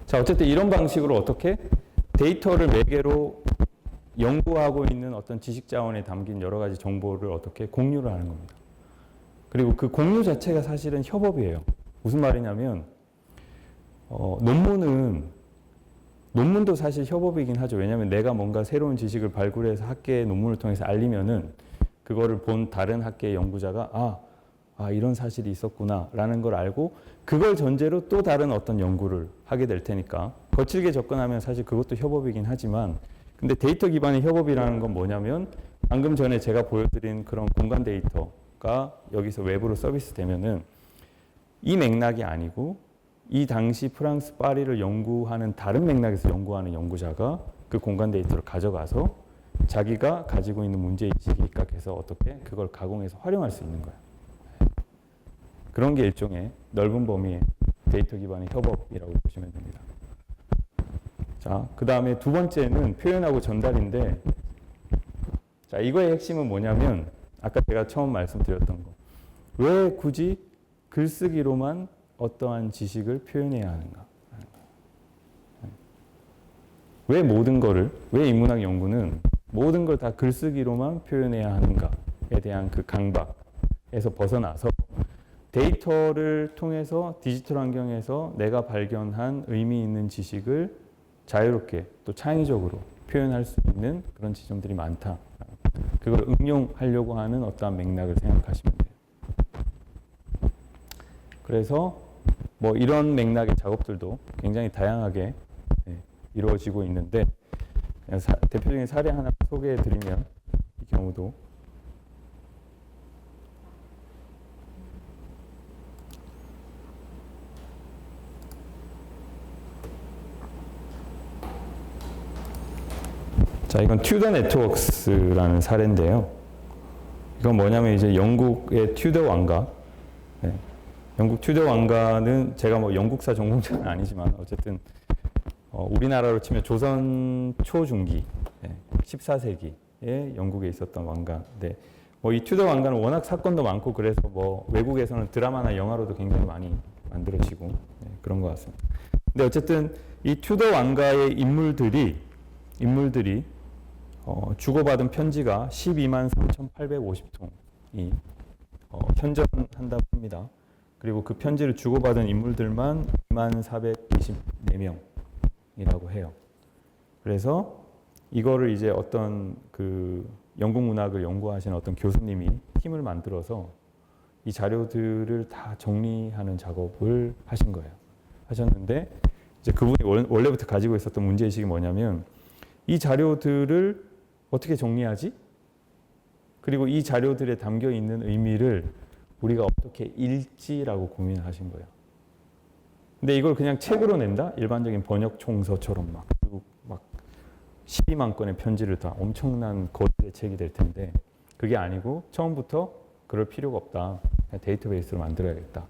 자, 어쨌든 이런 방식으로 어떻게 데이터를 매개로 연구하고 있는 어떤 지식 자원에 담긴 여러 가지 정보를 어떻게 공유를 하는 겁니다. 그리고 그 공유 자체가 사실은 협업이에요. 무슨 말이냐면, 논문도 사실 협업이긴 하죠. 왜냐하면 내가 뭔가 새로운 지식을 발굴해서 학계의 논문을 통해서 알리면은 그거를 본 다른 학계의 연구자가 이런 사실이 있었구나 라는 걸 알고, 그걸 전제로 또 다른 어떤 연구를 하게 될 테니까 거칠게 접근하면 사실 그것도 협업이긴 하지만, 근데 데이터 기반의 협업이라는 건 뭐냐면, 방금 전에 제가 보여드린 그런 공간 데이터가 여기서 외부로 서비스 되면은 이 맥락이 아니고 이 당시 프랑스 파리를 연구하는 다른 맥락에서 연구하는 연구자가 그 공간 데이터를 가져가서 자기가 가지고 있는 문제의식에 입각해서 어떻게 그걸 가공해서 활용할 수 있는 거예요. 그런 게 일종의 넓은 범위의 데이터 기반의 협업이라고 보시면 됩니다. 자, 그 다음에 두 번째는 표현하고 전달인데, 자, 이거의 핵심은 뭐냐면 아까 제가 처음 말씀드렸던 거. 왜 굳이 글쓰기로만 어떠한 지식을 표현해야 하는가? 왜 모든 거를, 왜 인문학 연구는 모든 걸 다 글쓰기로만 표현해야 하는가에 대한 그 강박에서 벗어나서 데이터를 통해서 디지털 환경에서 내가 발견한 의미 있는 지식을 자유롭게 또 창의적으로 표현할 수 있는 그런 지점들이 많다. 그걸 응용하려고 하는 어떠한 맥락을 생각하시면 돼요. 그래서 뭐 이런 맥락의 작업들도 굉장히 다양하게 이루어지고 있는데 대표적인 사례 하나 소개해 드리면 이 경우도 자, 이건 튜더 네트워크스라는 사례인데요. 이건 뭐냐면 이제 영국의 튜더 왕가, 영국 튜더 왕가는 제가 뭐 영국사 전공자는 아니지만 어쨌든 우리나라로 치면 조선 초중기, 14세기에 영국에 있었던 왕가인데 뭐 이 튜더 왕가는 워낙 사건도 많고 그래서 뭐 외국에서는 드라마나 영화로도 굉장히 많이 만들어지고 그런 것 같습니다. 근데 어쨌든 이 튜더 왕가의 인물들이 주고받은 편지가 12만 3,850통이 현존한다고 합니다. 그리고 그 편지를 주고받은 인물들만 2만 424명이라고 해요. 그래서 이거를 이제 어떤 그 영국 문학을 연구하시는 어떤 교수님이 팀을 만들어서 이 자료들을 다 정리하는 작업을 하신 거예요. 하셨는데 이제 그분이 원래부터 가지고 있었던 문제의식이 뭐냐면 이 자료들을 어떻게 정리하지? 그리고 이 자료들에 담겨 있는 의미를 우리가 어떻게 읽지라고 고민을 하신 거예요. 근데 이걸 그냥 책으로 낸다? 일반적인 번역 총서처럼 막 12만 건의 편지를 다 엄청난 거대의 책이 될 텐데 그게 아니고 처음부터 그럴 필요가 없다. 그냥 데이터베이스를 만들어야겠다.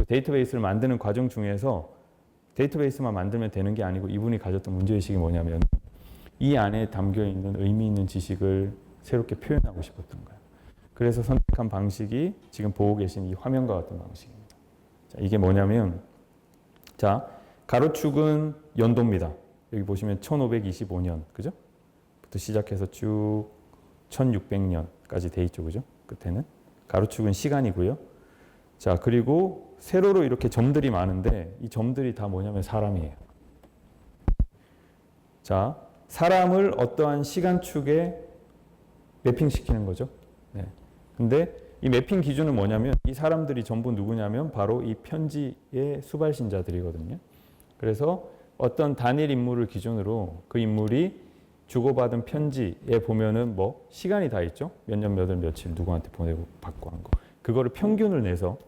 데이터베이스를 만드는 과정 중에서 데이터베이스만 만들면 되는 게 아니고 이분이 가졌던 문제의식이 뭐냐면 이 안에 담겨 있는 의미 있는 지식을 새롭게 표현하고 싶었던 거예요. 그래서 선택한 방식이 지금 보고 계신 이 화면과 같은 방식입니다. 자, 이게 뭐냐면 자, 가로축은 연도입니다. 여기 보시면 1525년, 그죠? 부터 시작해서 쭉 1600년까지 돼 있죠, 그죠? 끝에는. 가로축은 시간이고요. 자, 그리고 세로로 이렇게 점들이 많은데 이 점들이 다 뭐냐면 사람이에요. 자, 사람을 어떠한 시간축에 매핑시키는 거죠. 네. 근데 이 매핑 기준은 뭐냐면 이 사람들이 전부 누구냐면 바로 이 편지의 수발신자들이거든요. 그래서 어떤 단일 인물을 기준으로 그 인물이 주고받은 편지에 보면은 뭐 시간이 다 있죠. 몇 년, 몇 월, 며칠 누구한테 보내고 받고 한 거. 그거를 평균을 내서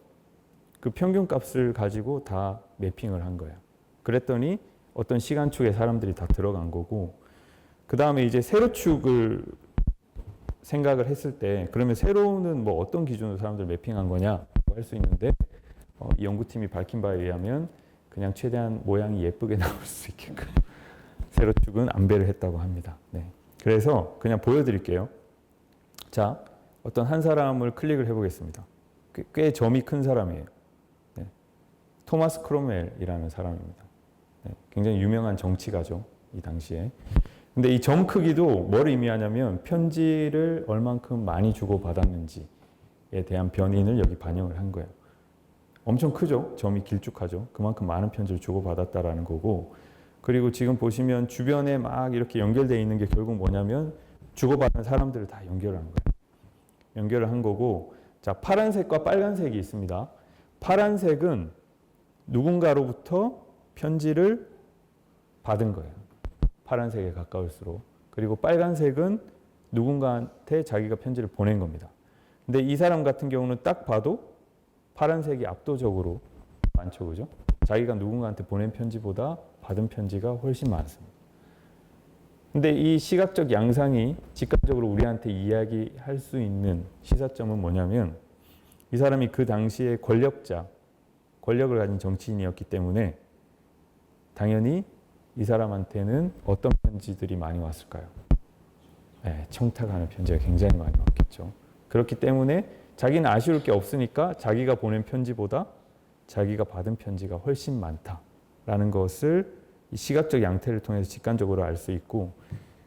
그 평균 값을 가지고 다 매핑을 한 거예요. 그랬더니 어떤 시간축에 사람들이 다 들어간 거고 그 다음에 이제 세로축을 생각을 했을 때 그러면 세로는 뭐 어떤 기준으로 사람들 매핑한 거냐 할 수 있는데 이 연구팀이 밝힌 바에 의하면 그냥 최대한 모양이 예쁘게 나올 수 있게끔 세로축은 안배를 했다고 합니다. 네. 그래서 그냥 보여드릴게요. 자, 어떤 한 사람을 클릭을 해보겠습니다. 꽤 점이 큰 사람이에요. 네. 토마스 크롬웰이라는 사람입니다. 네. 굉장히 유명한 정치가죠. 이 당시에. 근데 이 점 크기도 뭘 의미하냐면 편지를 얼만큼 많이 주고받았는지에 대한 변인을 여기 반영을 한 거예요. 엄청 크죠? 점이 길쭉하죠? 그만큼 많은 편지를 주고받았다라는 거고 그리고 지금 보시면 주변에 막 이렇게 연결되어 있는 게 결국 뭐냐면 주고받은 사람들을 다 연결한 거예요. 연결을 한 거고 자, 파란색과 빨간색이 있습니다. 파란색은 누군가로부터 편지를 받은 거예요. 파란색에 가까울수록. 그리고 빨간색은 누군가한테 자기가 편지를 보낸 겁니다. 근데 이 사람 같은 경우는 딱 봐도 파란색이 압도적으로 많죠, 그죠? 자기가 누군가한테 보낸 편지보다 받은 편지가 훨씬 많습니다. 근데 이 시각적 양상이 직관적으로 우리한테 이야기할 수 있는 시사점은 뭐냐면 이 사람이 그 당시에 권력을 가진 정치인이었기 때문에 당연히 이 사람한테는 어떤 편지들이 많이 왔을까요? 네, 청탁하는 편지가 굉장히 많이 왔겠죠. 그렇기 때문에 자기는 아쉬울 게 없으니까 자기가 보낸 편지보다 자기가 받은 편지가 훨씬 많다라는 것을 이 시각적 양태를 통해서 직관적으로 알 수 있고,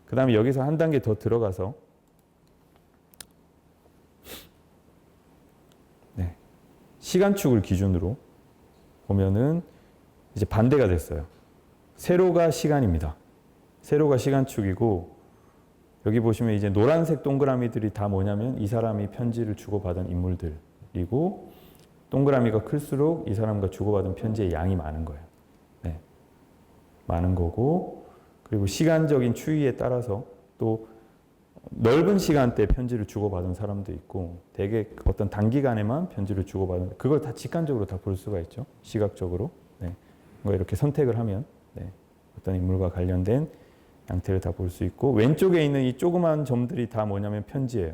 그 다음에 여기서 한 단계 더 들어가서 시간축을 기준으로 보면은 이제 반대가 됐어요. 세로가 시간입니다. 세로가 시간축이고, 여기 보시면 이제 노란색 동그라미들이 다 뭐냐면 이 사람이 편지를 주고받은 인물들이고, 동그라미가 클수록 이 사람과 주고받은 편지의 양이 많은 거예요. 네. 많은 거고, 그리고 시간적인 추이에 따라서 또 넓은 시간대에 편지를 주고받은 사람도 있고, 되게 어떤 단기간에만 편지를 주고받은, 그걸 다 직관적으로 다 볼 수가 있죠. 시각적으로. 네. 이렇게 선택을 하면 어떤 인물과 관련된 양태를 다 볼 수 있고, 왼쪽에 있는 이 조그만 점들이 다 뭐냐면 편지예요.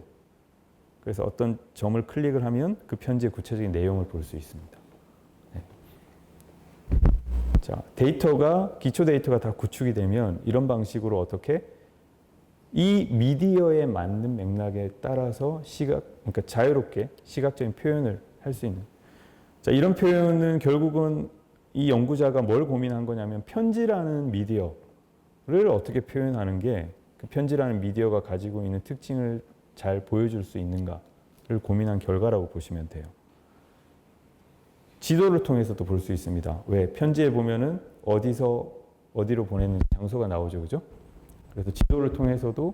그래서 어떤 점을 클릭을 하면 그 편지의 구체적인 내용을 볼 수 있습니다. 네. 자, 기초 데이터가 다 구축이 되면 이런 방식으로 어떻게 이 미디어에 맞는 맥락에 따라서 그러니까 자유롭게 시각적인 표현을 할 수 있는. 자, 이런 표현은 결국은 이 연구자가 뭘 고민한 거냐면 편지라는 미디어를 어떻게 표현하는 게 그 편지라는 미디어가 가지고 있는 특징을 잘 보여줄 수 있는가를 고민한 결과라고 보시면 돼요. 지도를 통해서도 볼 수 있습니다. 왜? 편지에 보면은 어디로 보내는 장소가 나오죠, 그죠? 그래서 지도를 통해서도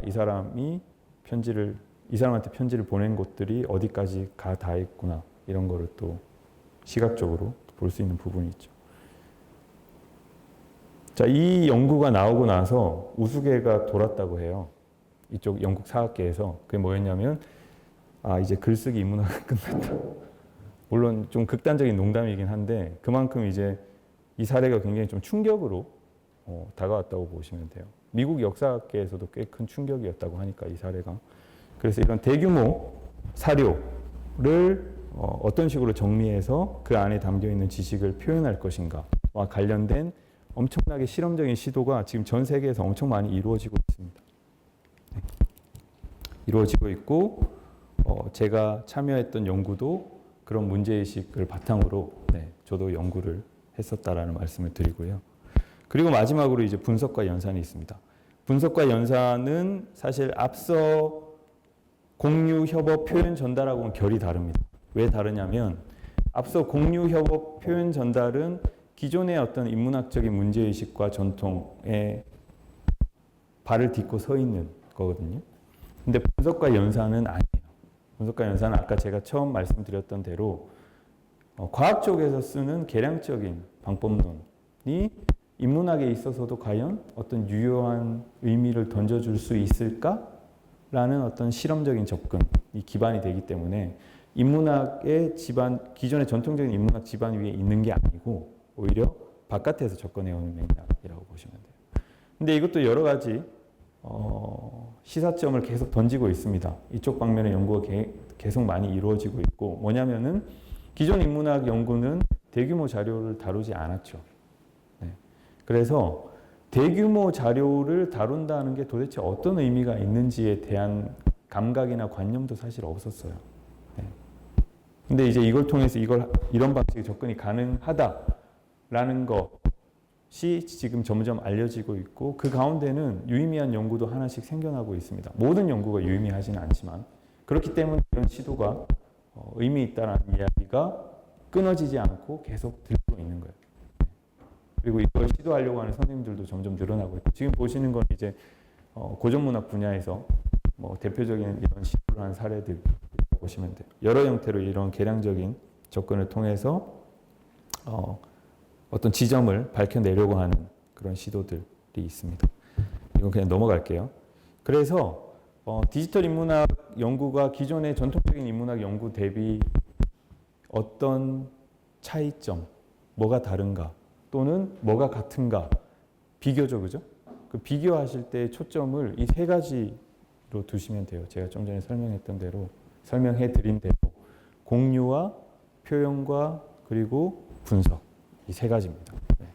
이 사람한테 편지를 보낸 곳들이 어디까지 다 있구나, 이런 거를 또 시각적으로 볼 수 있는 부분이 있죠. 자, 이 연구가 나오고 나서 우스개가 돌았다고 해요. 이쪽 영국 사학계에서. 그게 뭐였냐면 이제 글쓰기 인문학은 끝났다. 물론 좀 극단적인 농담이긴 한데 그만큼 이제 이 사례가 굉장히 좀 충격으로 다가왔다고 보시면 돼요. 미국 역사학계에서도 꽤 큰 충격이었다고 하니까 이 사례가. 그래서 이런 대규모 사료를 어떤 식으로 정리해서 그 안에 담겨있는 지식을 표현할 것인가와 관련된 엄청나게 실험적인 시도가 지금 전 세계에서 엄청 많이 이루어지고 있습니다. 네. 이루어지고 있고, 제가 참여했던 연구도 그런 문제의식을 바탕으로 저도 연구를 했었다라는 말씀을 드리고요. 그리고 마지막으로 이제 분석과 연산이 있습니다. 분석과 연산은 사실 앞서 공유, 협업, 표현 전달하고는 결이 다릅니다. 왜 다르냐면 앞서 공유, 협업, 표현 전달은 기존의 어떤 인문학적인 문제의식과 전통에 발을 딛고 서 있는 거거든요. 근데 분석과 연산은 아니에요. 분석과 연산은 아까 제가 처음 말씀드렸던 대로 과학 쪽에서 쓰는 계량적인 방법론이 인문학에 있어서도 과연 어떤 유효한 의미를 던져줄 수 있을까라는 어떤 실험적인 접근이 기반이 되기 때문에 인문학의 기존의 전통적인 인문학 지반 위에 있는 게 아니고 오히려 바깥에서 접근해오는 맥락이라고 보시면 돼요. 근데 이것도 여러 가지 시사점을 계속 던지고 있습니다. 이쪽 방면의 연구가 계속 많이 이루어지고 있고, 뭐냐면은 기존 인문학 연구는 대규모 자료를 다루지 않았죠. 그래서 대규모 자료를 다룬다는 게 도대체 어떤 의미가 있는지에 대한 감각이나 관념도 사실 없었어요. 근데 이제 이걸 통해서 이런 방식의 접근이 가능하다라는 것이 지금 점점 알려지고 있고, 그 가운데는 유의미한 연구도 하나씩 생겨나고 있습니다. 모든 연구가 유의미하지는 않지만, 그렇기 때문에 이런 시도가 의미 있다는 이야기가 끊어지지 않고 계속 들고 있는 거예요. 그리고 이걸 시도하려고 하는 선생님들도 점점 늘어나고 있고, 지금 보시는 건 이제 고전문학 분야에서 대표적인 이런 시도를 한 사례들 보시면 돼요. 여러 형태로 이런 계량적인 접근을 통해서 어떤 지점을 밝혀내려고 하는 그런 시도들이 있습니다. 이건 그냥 넘어갈게요. 그래서 디지털 인문학 연구가 기존의 전통적인 인문학 연구 대비 어떤 차이점, 뭐가 다른가, 또는 뭐가 같은가, 비교죠, 그죠? 그 비교하실 때 초점을 이 세 가지로 두시면 돼요. 제가 좀 전에 설명해 드린 대로 공유와 표현과 그리고 분석 이 세 가지입니다. 네.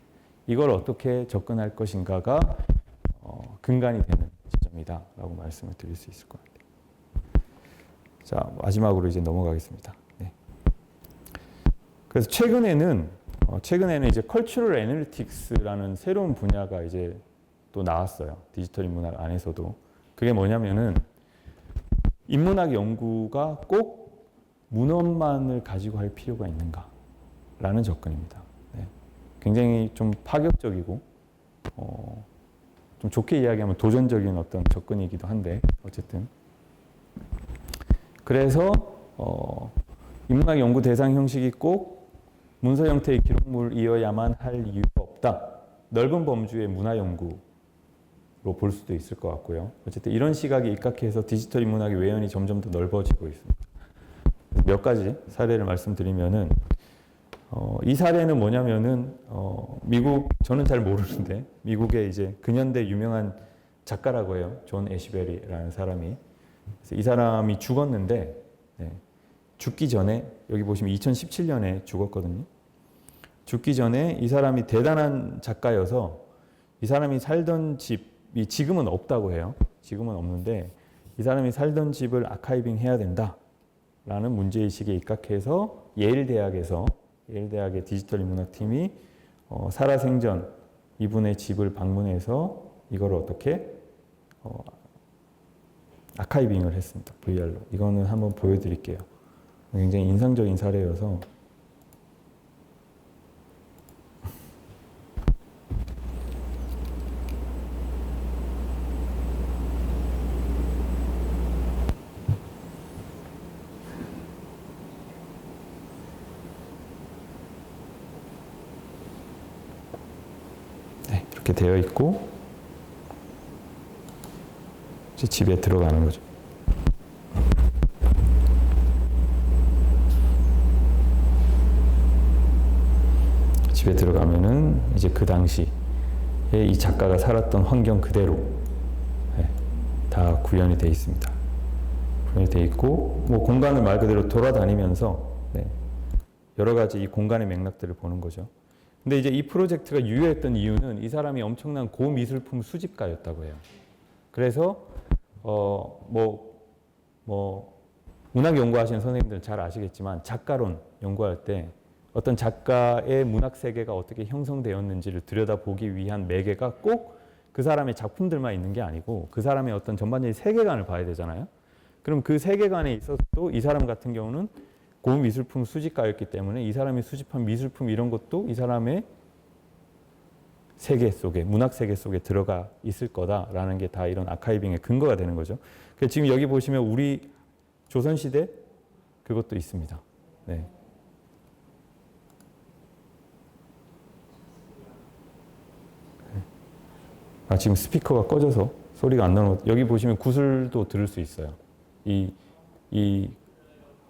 이걸 어떻게 접근할 것인가가 근간이 되는 지점이다라고 말씀을 드릴 수 있을 것 같아요. 자, 마지막으로 이제 넘어가겠습니다. 네. 그래서 최근에는 이제 컬처럴 애널리틱스라는 새로운 분야가 이제 또 나왔어요. 디지털 인문학 안에서도. 그게 뭐냐면은 인문학 연구가 꼭 문헌만을 가지고 할 필요가 있는가라는 접근입니다. 네. 굉장히 좀 파격적이고 좀 좋게 이야기하면 도전적인 어떤 접근이기도 한데 어쨌든 그래서 인문학 연구 대상 형식이 꼭 문서 형태의 기록물이어야만 할 이유가 없다. 넓은 범주의 문화 연구로 볼 수도 있을 것 같고요. 어쨌든 이런 시각이 입각해서 디지털 인문학의 외연이 점점 더 넓어지고 있습니다. 몇 가지 사례를 말씀드리면은 이 사례는 뭐냐면은 미국 저는 잘 모르는데 미국의 이제 근현대 유명한 작가라고 해요. 존 애시베리라는 사람이. 그래서 이 사람이 죽었는데 네, 죽기 전에 여기 보시면 2017년에 죽었거든요. 죽기 전에 이 사람이 대단한 작가여서 이 사람이 살던 집이 지금은 없다고 해요. 지금은 없는데 이 사람이 살던 집을 아카이빙 해야 된다라는 문제의식에 입각해서 예일대학의 디지털 인문학팀이 살아생전 이분의 집을 방문해서 이걸 어떻게 아카이빙을 했습니다. VR로. 이거는 한번 보여드릴게요. 굉장히 인상적인 사례여서 네, 이렇게 되어 있고 이제 집에 들어가는 거죠. 집에 들어가면은 이제 그 당시에 이 작가가 살았던 환경 그대로 다 구현이 되어 있습니다. 구현이 되어 있고 뭐 공간을 말 그대로 돌아다니면서 여러 가지 이 공간의 맥락들을 보는 거죠. 근데 이제 이 프로젝트가 유효했던 이유는 이 사람이 엄청난 고미술품 수집가였다고 해요. 그래서 문학 연구하시는 선생님들은 잘 아시겠지만 작가론 연구할 때 어떤 작가의 문학 세계가 어떻게 형성되었는지를 들여다보기 위한 매개가 꼭 그 사람의 작품들만 있는 게 아니고 그 사람의 어떤 전반적인 세계관을 봐야 되잖아요. 그럼 그 세계관에 있어서도 이 사람 같은 경우는 고미술품 수집가였기 때문에 이 사람이 수집한 미술품 이런 것도 이 사람의 세계 속에, 문학 세계 속에 들어가 있을 거다라는 게 다 이런 아카이빙의 근거가 되는 거죠. 그래서 지금 여기 보시면 우리 조선시대 그것도 있습니다. 네. 지금 스피커가 꺼져서 소리가 안 나오는 것. 여기 보시면 구슬도 들을 수 있어요.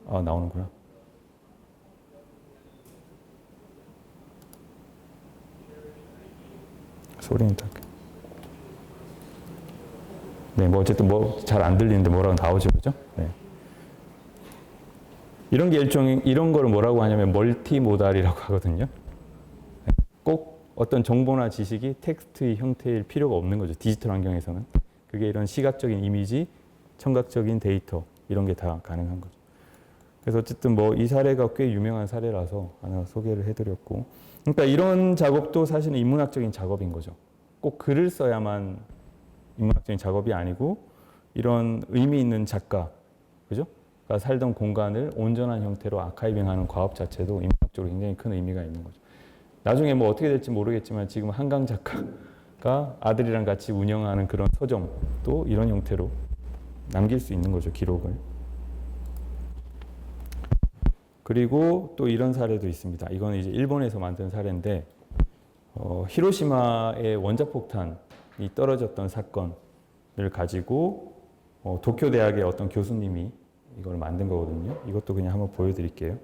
나오는구나. 소리는 딱. 네, 뭐 어쨌든 뭐 잘 안 들리는데 뭐라고 나오죠, 그죠? 네. 이런 게 이런 거를 뭐라고 하냐면 멀티모달이라고 하거든요. 꼭 어떤 정보나 지식이 텍스트의 형태일 필요가 없는 거죠. 디지털 환경에서는. 그게 이런 시각적인 이미지, 청각적인 데이터 이런 게 다 가능한 거죠. 그래서 어쨌든 뭐 이 사례가 꽤 유명한 사례라서 하나 소개를 해드렸고, 그러니까 이런 작업도 사실은 인문학적인 작업인 거죠. 꼭 글을 써야만 인문학적인 작업이 아니고 이런 의미 있는 작가, 그죠? 가 살던 공간을 온전한 형태로 아카이빙하는 과업 자체도 인문학적으로 굉장히 큰 의미가 있는 거죠. 나중에 뭐 어떻게 될지 모르겠지만 지금 한강 작가가 아들이랑 같이 운영하는 그런 서점도 이런 형태로 남길 수 있는 거죠, 기록을. 그리고 또 이런 사례도 있습니다. 이거는 이제 일본에서 만든 사례인데 히로시마의 원자폭탄이 떨어졌던 사건을 가지고 도쿄 대학의 어떤 교수님이 이걸 만든 거거든요. 이것도 그냥 한번 보여드릴게요.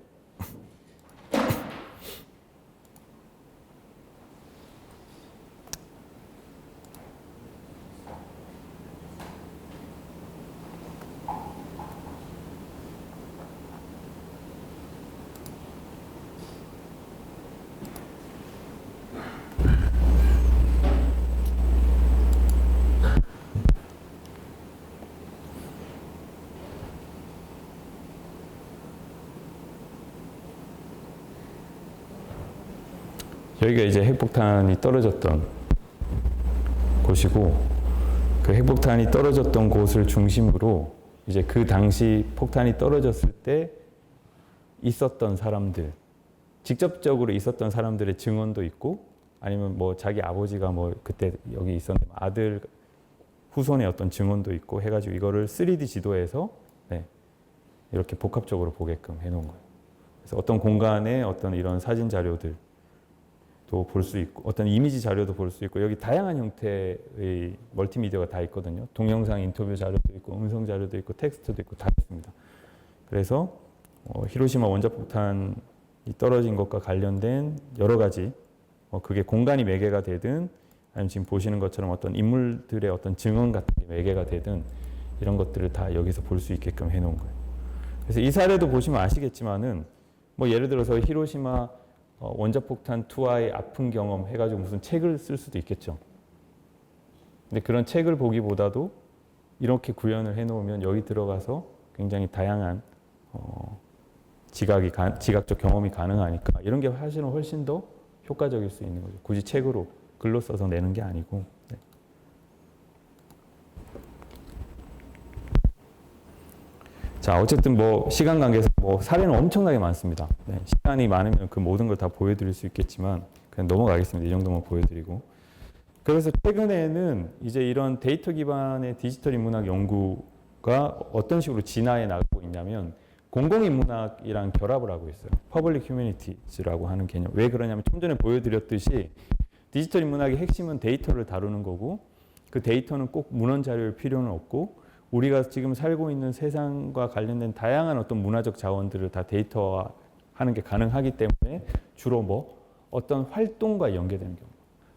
여기가 이제 핵폭탄이 떨어졌던 곳이고, 그 핵폭탄이 떨어졌던 곳을 중심으로 이제 그 당시 폭탄이 떨어졌을 때 있었던 사람들, 직접적으로 있었던 사람들의 증언도 있고, 아니면 뭐 자기 아버지가 뭐 그때 여기 있었는데 아들 후손의 어떤 증언도 있고 해가지고 이거를 3D 지도에서 이렇게 복합적으로 보게끔 해놓은 거예요. 그래서 어떤 공간에 어떤 이런 사진 자료들도 볼 수 있고, 어떤 이미지 자료도 볼 수 있고, 여기 다양한 형태의 멀티미디어가 다 있거든요. 동영상 인터뷰 자료도 있고, 음성 자료도 있고, 텍스트도 있고 다 있습니다. 그래서 히로시마 원자폭탄이 떨어진 것과 관련된 여러 가지, 그게 공간이 매개가 되든, 아니면 지금 보시는 것처럼 어떤 인물들의 어떤 증언 같은 게 매개가 되든, 이런 것들을 다 여기서 볼 수 있게끔 해놓은 거예요. 그래서 이 사례도 보시면 아시겠지만은, 뭐 예를 들어서 히로시마 원자폭탄 투하의 아픈 경험 해가지고 무슨 책을 쓸 수도 있겠죠. 근데 그런 책을 보기보다도 이렇게 구현을 해놓으면 여기 들어가서 굉장히 다양한 지각적 경험이 가능하니까 이런 게 사실은 훨씬 더 효과적일 수 있는 거죠. 굳이 책으로 글로 써서 내는 게 아니고. 네. 자, 어쨌든 뭐 시간 관계에서 뭐 사례는 엄청나게 많습니다. 네, 시간이 많으면 그 모든 걸 다 보여드릴 수 있겠지만 그냥 넘어가겠습니다. 이 정도만 보여드리고. 그래서 최근에는 이제 이런 데이터 기반의 디지털 인문학 연구가 어떤 식으로 진화해 나가고 있냐면 공공인문학이랑 결합을 하고 있어요. Public Humanities라고 하는 개념. 왜 그러냐면 좀 전에 보여드렸듯이 디지털 인문학의 핵심은 데이터를 다루는 거고, 그 데이터는 꼭 문헌 자료일 필요는 없고, 우리가 지금 살고 있는 세상과 관련된 다양한 어떤 문화적 자원들을 다 데이터화하는 게 가능하기 때문에 주로 뭐 어떤 활동과 연계되는 경우.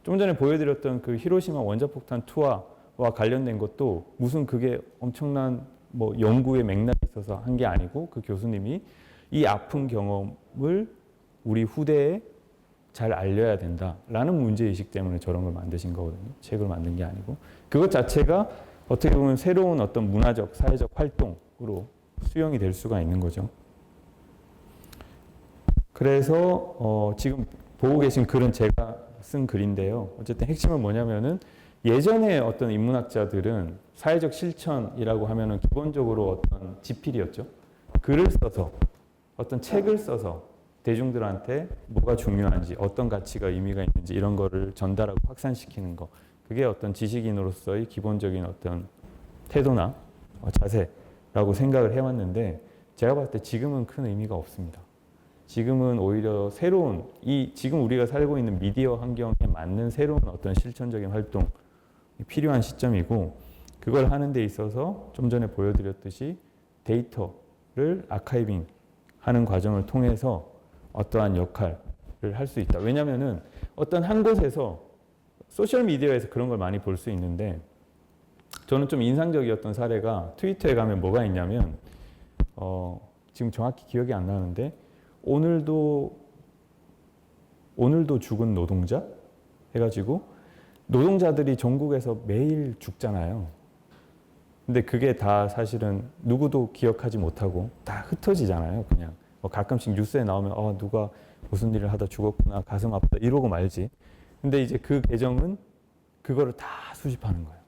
좀 전에 보여드렸던 그 히로시마 원자폭탄 투하와 관련된 것도 무슨 그게 엄청난 뭐 연구의 맥락이 있어서 한 게 아니고, 그 교수님이 이 아픈 경험을 우리 후대에 잘 알려야 된다라는 문제의식 때문에 저런 걸 만드신 거거든요. 책을 만든 게 아니고. 그것 자체가 어떻게 보면 새로운 어떤 문화적, 사회적 활동으로 수용이 될 수가 있는 거죠. 그래서 지금 보고 계신 글은 제가 쓴 글인데요. 어쨌든 핵심은 뭐냐면은 예전에 어떤 인문학자들은 사회적 실천이라고 하면은 기본적으로 어떤 지필이었죠. 글을 써서, 어떤 책을 써서 대중들한테 뭐가 중요한지, 어떤 가치가 의미가 있는지 이런 거를 전달하고 확산시키는 거. 그게 어떤 지식인으로서의 기본적인 어떤 태도나 자세라고 생각을 해왔는데, 제가 봤을 때 지금은 큰 의미가 없습니다. 지금은 오히려 새로운, 지금 우리가 살고 있는 미디어 환경에 맞는 새로운 어떤 실천적인 활동이 필요한 시점이고, 그걸 하는 데 있어서 좀 전에 보여드렸듯이 데이터를 아카이빙 하는 과정을 통해서 어떠한 역할을 할 수 있다. 왜냐면은 어떤 한 곳에서 소셜미디어에서 그런 걸 많이 볼 수 있는데, 저는 좀 인상적이었던 사례가 트위터에 가면 뭐가 있냐면, 지금 정확히 기억이 안 나는데, 오늘도 죽은 노동자 해가지고 노동자들이 전국에서 매일 죽잖아요. 근데 그게 다 사실은 누구도 기억하지 못하고 다 흩어지잖아요. 그냥 가끔씩 뉴스에 나오면 누가 무슨 일을 하다 죽었구나, 가슴 아프다 이러고 말지. 근데 이제 그 계정은 그거를 다 수집하는 거예요.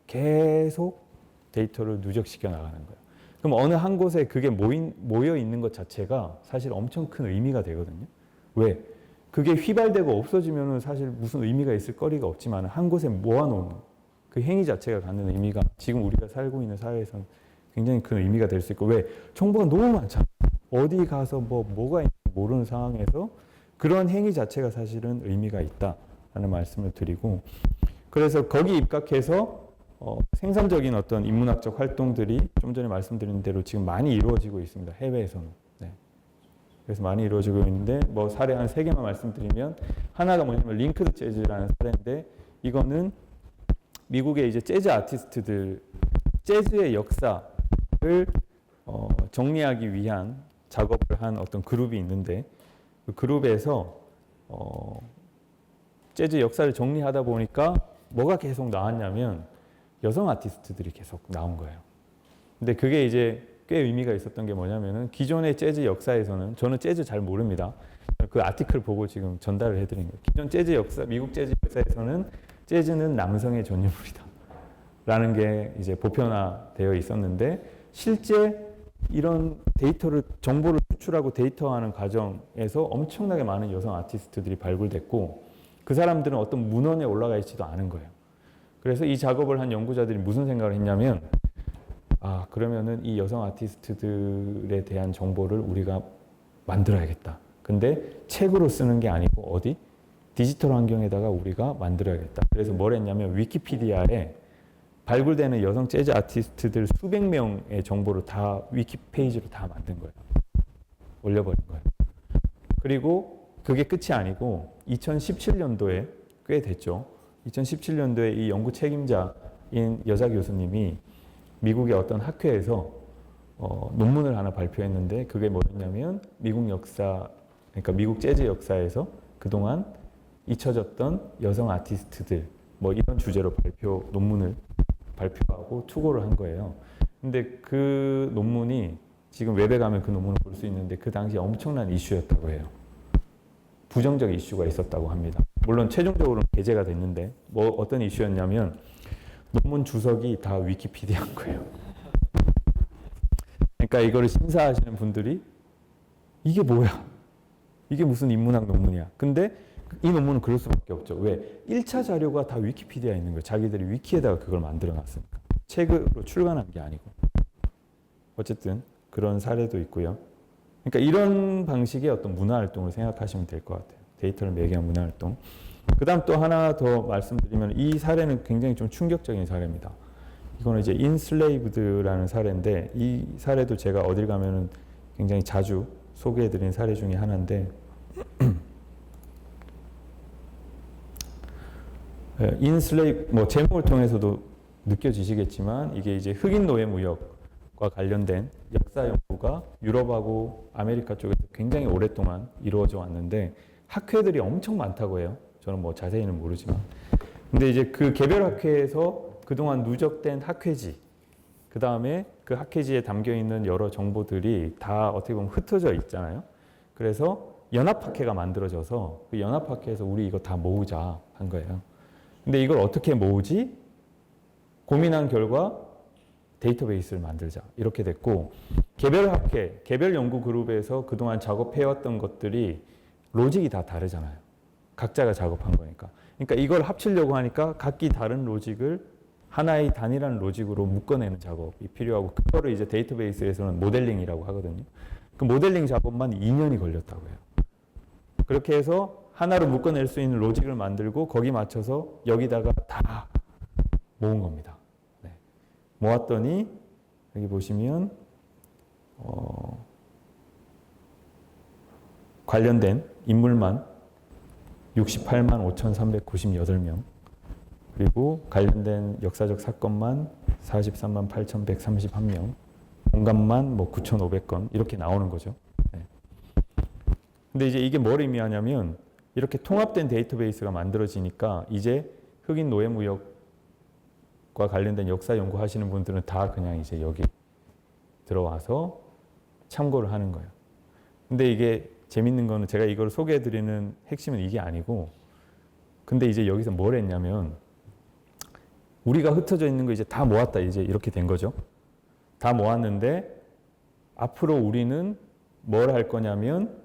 계속 데이터를 누적시켜 나가는 거예요. 그럼 어느 한 곳에 그게 모여 있는 것 자체가 사실 엄청 큰 의미가 되거든요. 왜? 그게 휘발되고 없어지면은 사실 무슨 의미가 있을 거리가 없지만 한 곳에 모아놓는 그 행위 자체가 갖는 의미가 지금 우리가 살고 있는 사회에서는 굉장히 큰 의미가 될 수 있고, 왜? 정보가 너무 많잖아요. 어디 가서 뭐가 있는지 모르는 상황에서 그런 행위 자체가 사실은 의미가 있다라는 말씀을 드리고, 그래서 거기 입각해서 생산적인 어떤 인문학적 활동들이 좀 전에 말씀드린 대로 지금 많이 이루어지고 있습니다. 해외에서는. 네. 그래서 많이 이루어지고 있는데, 뭐 사례 한 3개만 말씀드리면, 하나가 뭐냐면 링크드 재즈라는 사례인데, 이거는 미국의 이제 재즈 아티스트들, 재즈의 역사를 정리하기 위한 작업을 한 어떤 그룹이 있는데, 그 그룹에서 재즈 역사를 정리하다 보니까 뭐가 계속 나왔냐면 여성 아티스트들이 계속 나온 거예요. 근데 그게 이제 꽤 의미가 있었던 게 뭐냐면은 기존의 재즈 역사에서는, 저는 재즈 잘 모릅니다. 그 아티클 보고 지금 전달을 해드린 거예요. 기존 재즈 역사, 미국 재즈 역사에서는 재즈는 남성의 전유물이다 라는 게 이제 보편화되어 있었는데, 실제 이런 데이터를, 정보를 수출하고 데이터화하는 과정에서 엄청나게 많은 여성 아티스트들이 발굴됐고, 그 사람들은 어떤 문헌에 올라가 있지도 않은 거예요. 그래서 이 작업을 한 연구자들이 무슨 생각을 했냐면, 그러면은 이 여성 아티스트들에 대한 정보를 우리가 만들어야겠다. 근데 책으로 쓰는 게 아니고 어디? 디지털 환경에다가 우리가 만들어야겠다. 그래서 뭘 했냐면 위키피디아에 발굴되는 여성 재즈 아티스트들 수백 명의 정보를 다 위키 페이지로 다 만든 거예요. 올려버린 거예요. 그리고 그게 끝이 아니고 2017년도에 꽤 됐죠. 2017년도에 이 연구 책임자인 여자 교수님이 미국의 어떤 학회에서 논문을 하나 발표했는데, 그게 뭐였냐면 미국 역사, 그러니까 미국 재즈 역사에서 그동안 잊혀졌던 여성 아티스트들 뭐 이런 주제로 논문을 발표하고 투고를 한 거예요. 근데 그 논문이 지금 웹에 가면 그 논문을 볼 수 있는데, 그 당시에 엄청난 이슈였다고 해요. 부정적 이슈가 있었다고 합니다. 물론 최종적으로는 게재가 됐는데, 뭐 어떤 이슈였냐면 논문 주석이 다 위키피디아인 거예요. 그러니까 이거를 심사하시는 분들이 이게 뭐야? 이게 무슨 인문학 논문이야? 근데 이 논문은 그럴 수밖에 없죠. 왜? 1차 자료가 다 위키피디아에 있는 거예요. 자기들이 위키에다가 그걸 만들어 놨으니까. 책으로 출간한 게 아니고. 어쨌든 그런 사례도 있고요. 그러니까 이런 방식의 어떤 문화활동을 생각하시면 될 것 같아요. 데이터를 매개한 문화활동. 그 다음 또 하나 더 말씀드리면, 이 사례는 굉장히 좀 충격적인 사례입니다. 이거는 이제 인슬레이브드라는 사례인데, 이 사례도 제가 어딜 가면은 굉장히 자주 소개해드린 사례 중에 하나인데, 뭐 제목을 통해서도 느껴지시겠지만, 이게 이제 흑인 노예 무역과 관련된 역사 연구가 유럽하고 아메리카 쪽에서 굉장히 오랫동안 이루어져 왔는데, 학회들이 엄청 많다고 해요. 저는 뭐 자세히는 모르지만. 근데 이제 그 개별 학회에서 그동안 누적된 학회지, 그 다음에 그 학회지에 담겨 있는 여러 정보들이 다 어떻게 보면 흩어져 있잖아요. 그래서 연합학회가 만들어져서 그 연합학회에서 우리 이거 다 모으자 한 거예요. 근데 이걸 어떻게 모으지? 고민한 결과 데이터베이스를 만들자 이렇게 됐고, 개별 학회, 개별 연구 그룹에서 그동안 작업해왔던 것들이 로직이 다 다르잖아요. 각자가 작업한 거니까. 그러니까 이걸 합치려고 하니까 각기 다른 로직을 하나의 단일한 로직으로 묶어내는 작업이 필요하고, 그거를 이제 데이터베이스에서는 모델링이라고 하거든요. 그 모델링 작업만 2년이 걸렸다고 해요. 그렇게 해서 하나로 묶어낼 수 있는 로직을 만들고 거기 맞춰서 여기다가 다 모은 겁니다. 네. 모았더니 여기 보시면 관련된 인물만 68만 5,398명, 그리고 관련된 역사적 사건만 43만 8,131명, 공감만 뭐 9,500건 이렇게 나오는 거죠. 네. 근데 이제 이게 뭘 의미하냐면, 이렇게 통합된 데이터베이스가 만들어지니까 이제 흑인 노예 무역과 관련된 역사 연구하시는 분들은 다 그냥 이제 여기 들어와서 참고를 하는 거예요. 근데 이게 재밌는 거는, 제가 이걸 소개해드리는 핵심은 이게 아니고, 근데 이제 여기서 뭘 했냐면, 우리가 흩어져 있는 거 이제 다 모았다, 이제 이렇게 된 거죠. 다 모았는데 앞으로 우리는 뭘 할 거냐면,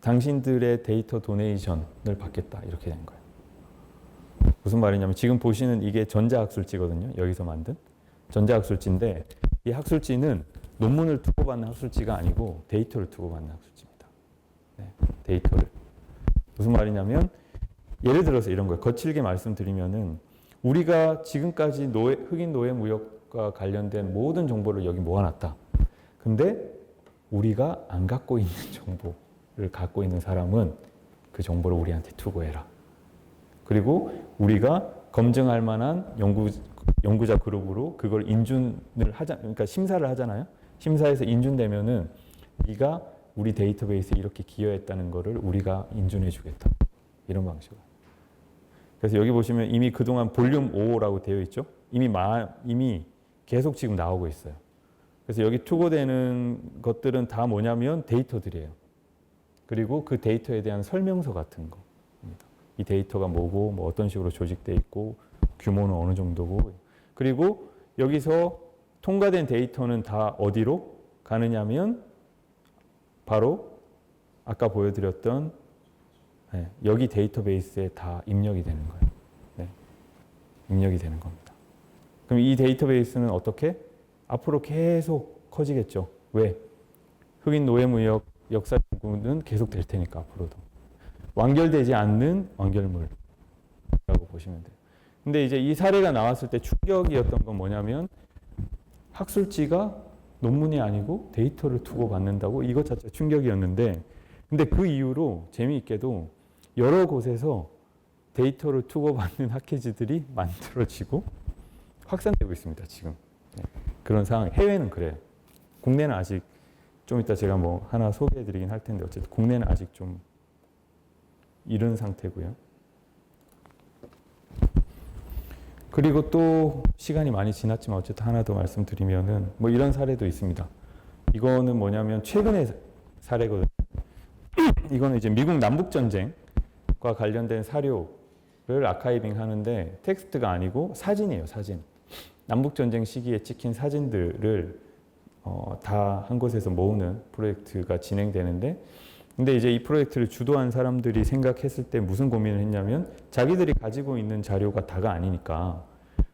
당신들의 데이터 도네이션을 받겠다 이렇게 된 거예요. 무슨 말이냐면, 지금 보시는 이게 전자학술지거든요. 여기서 만든 전자학술지인데, 이 학술지는 논문을 두고 받는 학술지가 아니고 데이터를 두고 받는 학술지입니다. 네, 데이터를. 무슨 말이냐면, 예를 들어서 이런 거예요. 거칠게 말씀드리면은, 우리가 지금까지 흑인 노예 무역과 관련된 모든 정보를 여기 모아놨다. 근데 우리가 안 갖고 있는 정보를 갖고 있는 사람은 그 정보를 우리한테 투고해라. 그리고 우리가 검증할 만한 연구자 그룹으로 그걸 인준을 그러니까 심사를 하잖아요. 심사에서 인준되면은 네가 우리 데이터베이스에 이렇게 기여했다는 거를 우리가 인준해 주겠다. 이런 방식으로. 그래서 여기 보시면 이미 그동안 볼륨 5라고 되어 있죠. 이미 계속 지금 나오고 있어요. 그래서 여기 투고되는 것들은 다 뭐냐면 데이터들이에요. 그리고 그 데이터에 대한 설명서 같은 거. 이 데이터가 뭐고 뭐 어떤 식으로 조직돼 있고 규모는 어느 정도고 그리고 여기서 통과된 데이터는 다 어디로 가느냐면 바로 아까 보여드렸던 여기 데이터베이스에 다 입력이 되는 거예요. 네. 입력이 되는 겁니다. 그럼 이 데이터베이스는 어떻게? 앞으로 계속 커지겠죠. 왜? 흑인 노예무역 역사 연구는 계속 될 테니까 앞으로도. 완결되지 않는 완결물이라고 보시면 돼요. 근데 이제 이 사례가 나왔을 때 충격이었던 건 뭐냐면 학술지가 논문이 아니고 데이터를 두고 받는다고 이것 자체가 충격이었는데 근데 그 이후로 재미있게도 여러 곳에서 데이터를 투고받는 학회지들이 만들어지고 확산되고 있습니다. 지금. 네. 그런 상황. 해외는 그래요. 국내는 아직 좀 이따 제가 뭐 하나 소개해드리긴 할 텐데 어쨌든 국내는 아직 좀 이런 상태고요. 그리고 또 시간이 많이 지났지만 어쨌든 하나 더 말씀드리면은 뭐 이런 사례도 있습니다. 이거는 뭐냐면 최근의 사례거든요. 이거는 이제 미국 남북전쟁과 관련된 사료를 아카이빙 하는데 텍스트가 아니고 사진이에요, 사진. 남북전쟁 시기에 찍힌 사진들을 다 한 곳에서 모으는 프로젝트가 진행되는데 근데 이제 이 프로젝트를 주도한 사람들이 생각했을 때 무슨 고민을 했냐면 자기들이 가지고 있는 자료가 다가 아니니까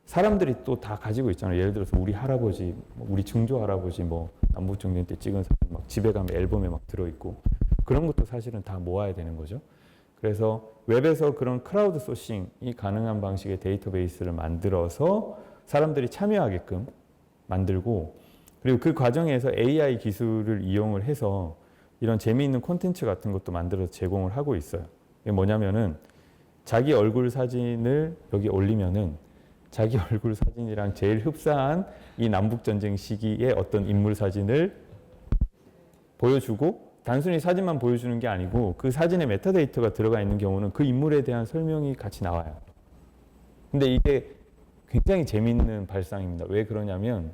사람들이 또 다 가지고 있잖아요. 예를 들어서 우리 할아버지, 우리 증조 할아버지 뭐 남북전쟁 때 찍은 사진 막 집에 가면 앨범에 막 들어있고 그런 것도 사실은 다 모아야 되는 거죠. 그래서 웹에서 그런 크라우드 소싱이 가능한 방식의 데이터베이스를 만들어서 사람들이 참여하게끔 만들고 그리고 그 과정에서 AI 기술을 이용을 해서 이런 재미있는 콘텐츠 같은 것도 만들어서 제공을 하고 있어요. 이게 뭐냐면은 자기 얼굴 사진을 여기 올리면은 자기 얼굴 사진이랑 제일 흡사한 이 남북전쟁 시기의 어떤 인물 사진을 보여주고 단순히 사진만 보여주는 게 아니고 그 사진에 메타데이터가 들어가 있는 경우는 그 인물에 대한 설명이 같이 나와요. 근데 이게 굉장히 재미있는 발상입니다. 왜 그러냐면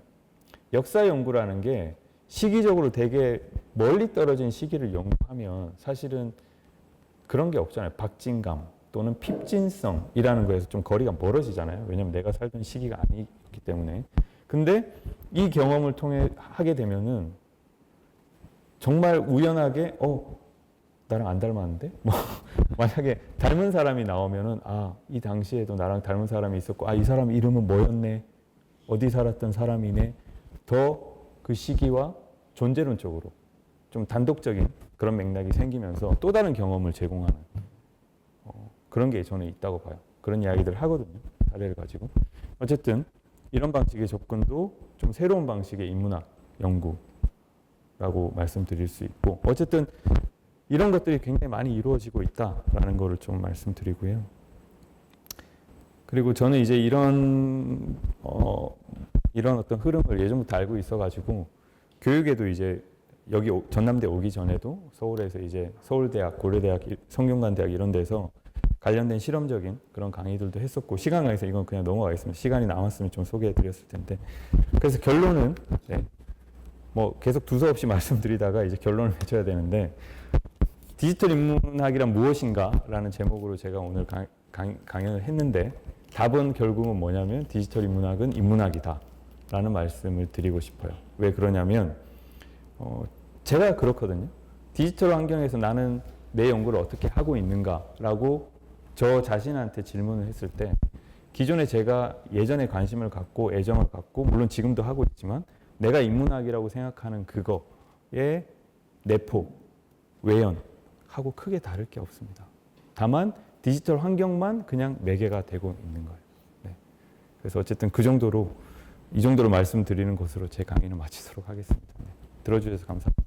역사 연구라는 게 시기적으로 되게 멀리 떨어진 시기를 연구하면 사실은 그런 게 없잖아요. 박진감 또는 핍진성이라는 거에서 좀 거리가 멀어지잖아요. 왜냐하면 내가 살던 시기가 아니기 때문에. 근데 이 경험을 통해 하게 되면은 정말 우연하게 나랑 안 닮았는데? 뭐 만약에 닮은 사람이 나오면은 이 당시에도 나랑 닮은 사람이 있었고 이 사람 이름은 뭐였네? 어디 살았던 사람이네? 더 그 시기와 존재론적으로 좀 단독적인 그런 맥락이 생기면서 또 다른 경험을 제공하는 그런 게 저는 있다고 봐요. 그런 이야기들을 하거든요. 사례를 가지고. 어쨌든 이런 방식의 접근도 좀 새로운 방식의 인문학 연구라고 말씀드릴 수 있고 어쨌든 이런 것들이 굉장히 많이 이루어지고 있다라는 거를 좀 말씀드리고요. 그리고 저는 이제 이런 어떤 흐름을 예전부터 알고 있어가지고 교육에도 이제 여기 전남대 오기 전에도 서울에서 이제 서울대학, 고려대학, 성균관대학 이런 데서 관련된 실험적인 그런 강의들도 했었고 시간 관계에서 이건 그냥 넘어가겠습니다. 시간이 남았으면 좀 소개해드렸을 텐데 그래서 결론은 뭐 계속 두서없이 말씀드리다가 이제 결론을 맺어야 되는데 디지털 인문학이란 무엇인가라는 제목으로 제가 오늘 강연을 했는데 답은 결국은 뭐냐면 디지털 인문학은 인문학이다 라는 말씀을 드리고 싶어요. 왜 그러냐면 제가 그렇거든요. 디지털 환경에서 나는 내 연구를 어떻게 하고 있는가라고 저 자신한테 질문을 했을 때 기존에 제가 예전에 관심을 갖고 애정을 갖고 물론 지금도 하고 있지만 내가 인문학이라고 생각하는 그거의 내포, 외연하고 크게 다를 게 없습니다. 다만 디지털 환경만 그냥 매개가 되고 있는 거예요. 네. 그래서 어쨌든 이 정도로 말씀드리는 것으로 제 강의는 마치도록 하겠습니다. 네. 들어주셔서 감사합니다.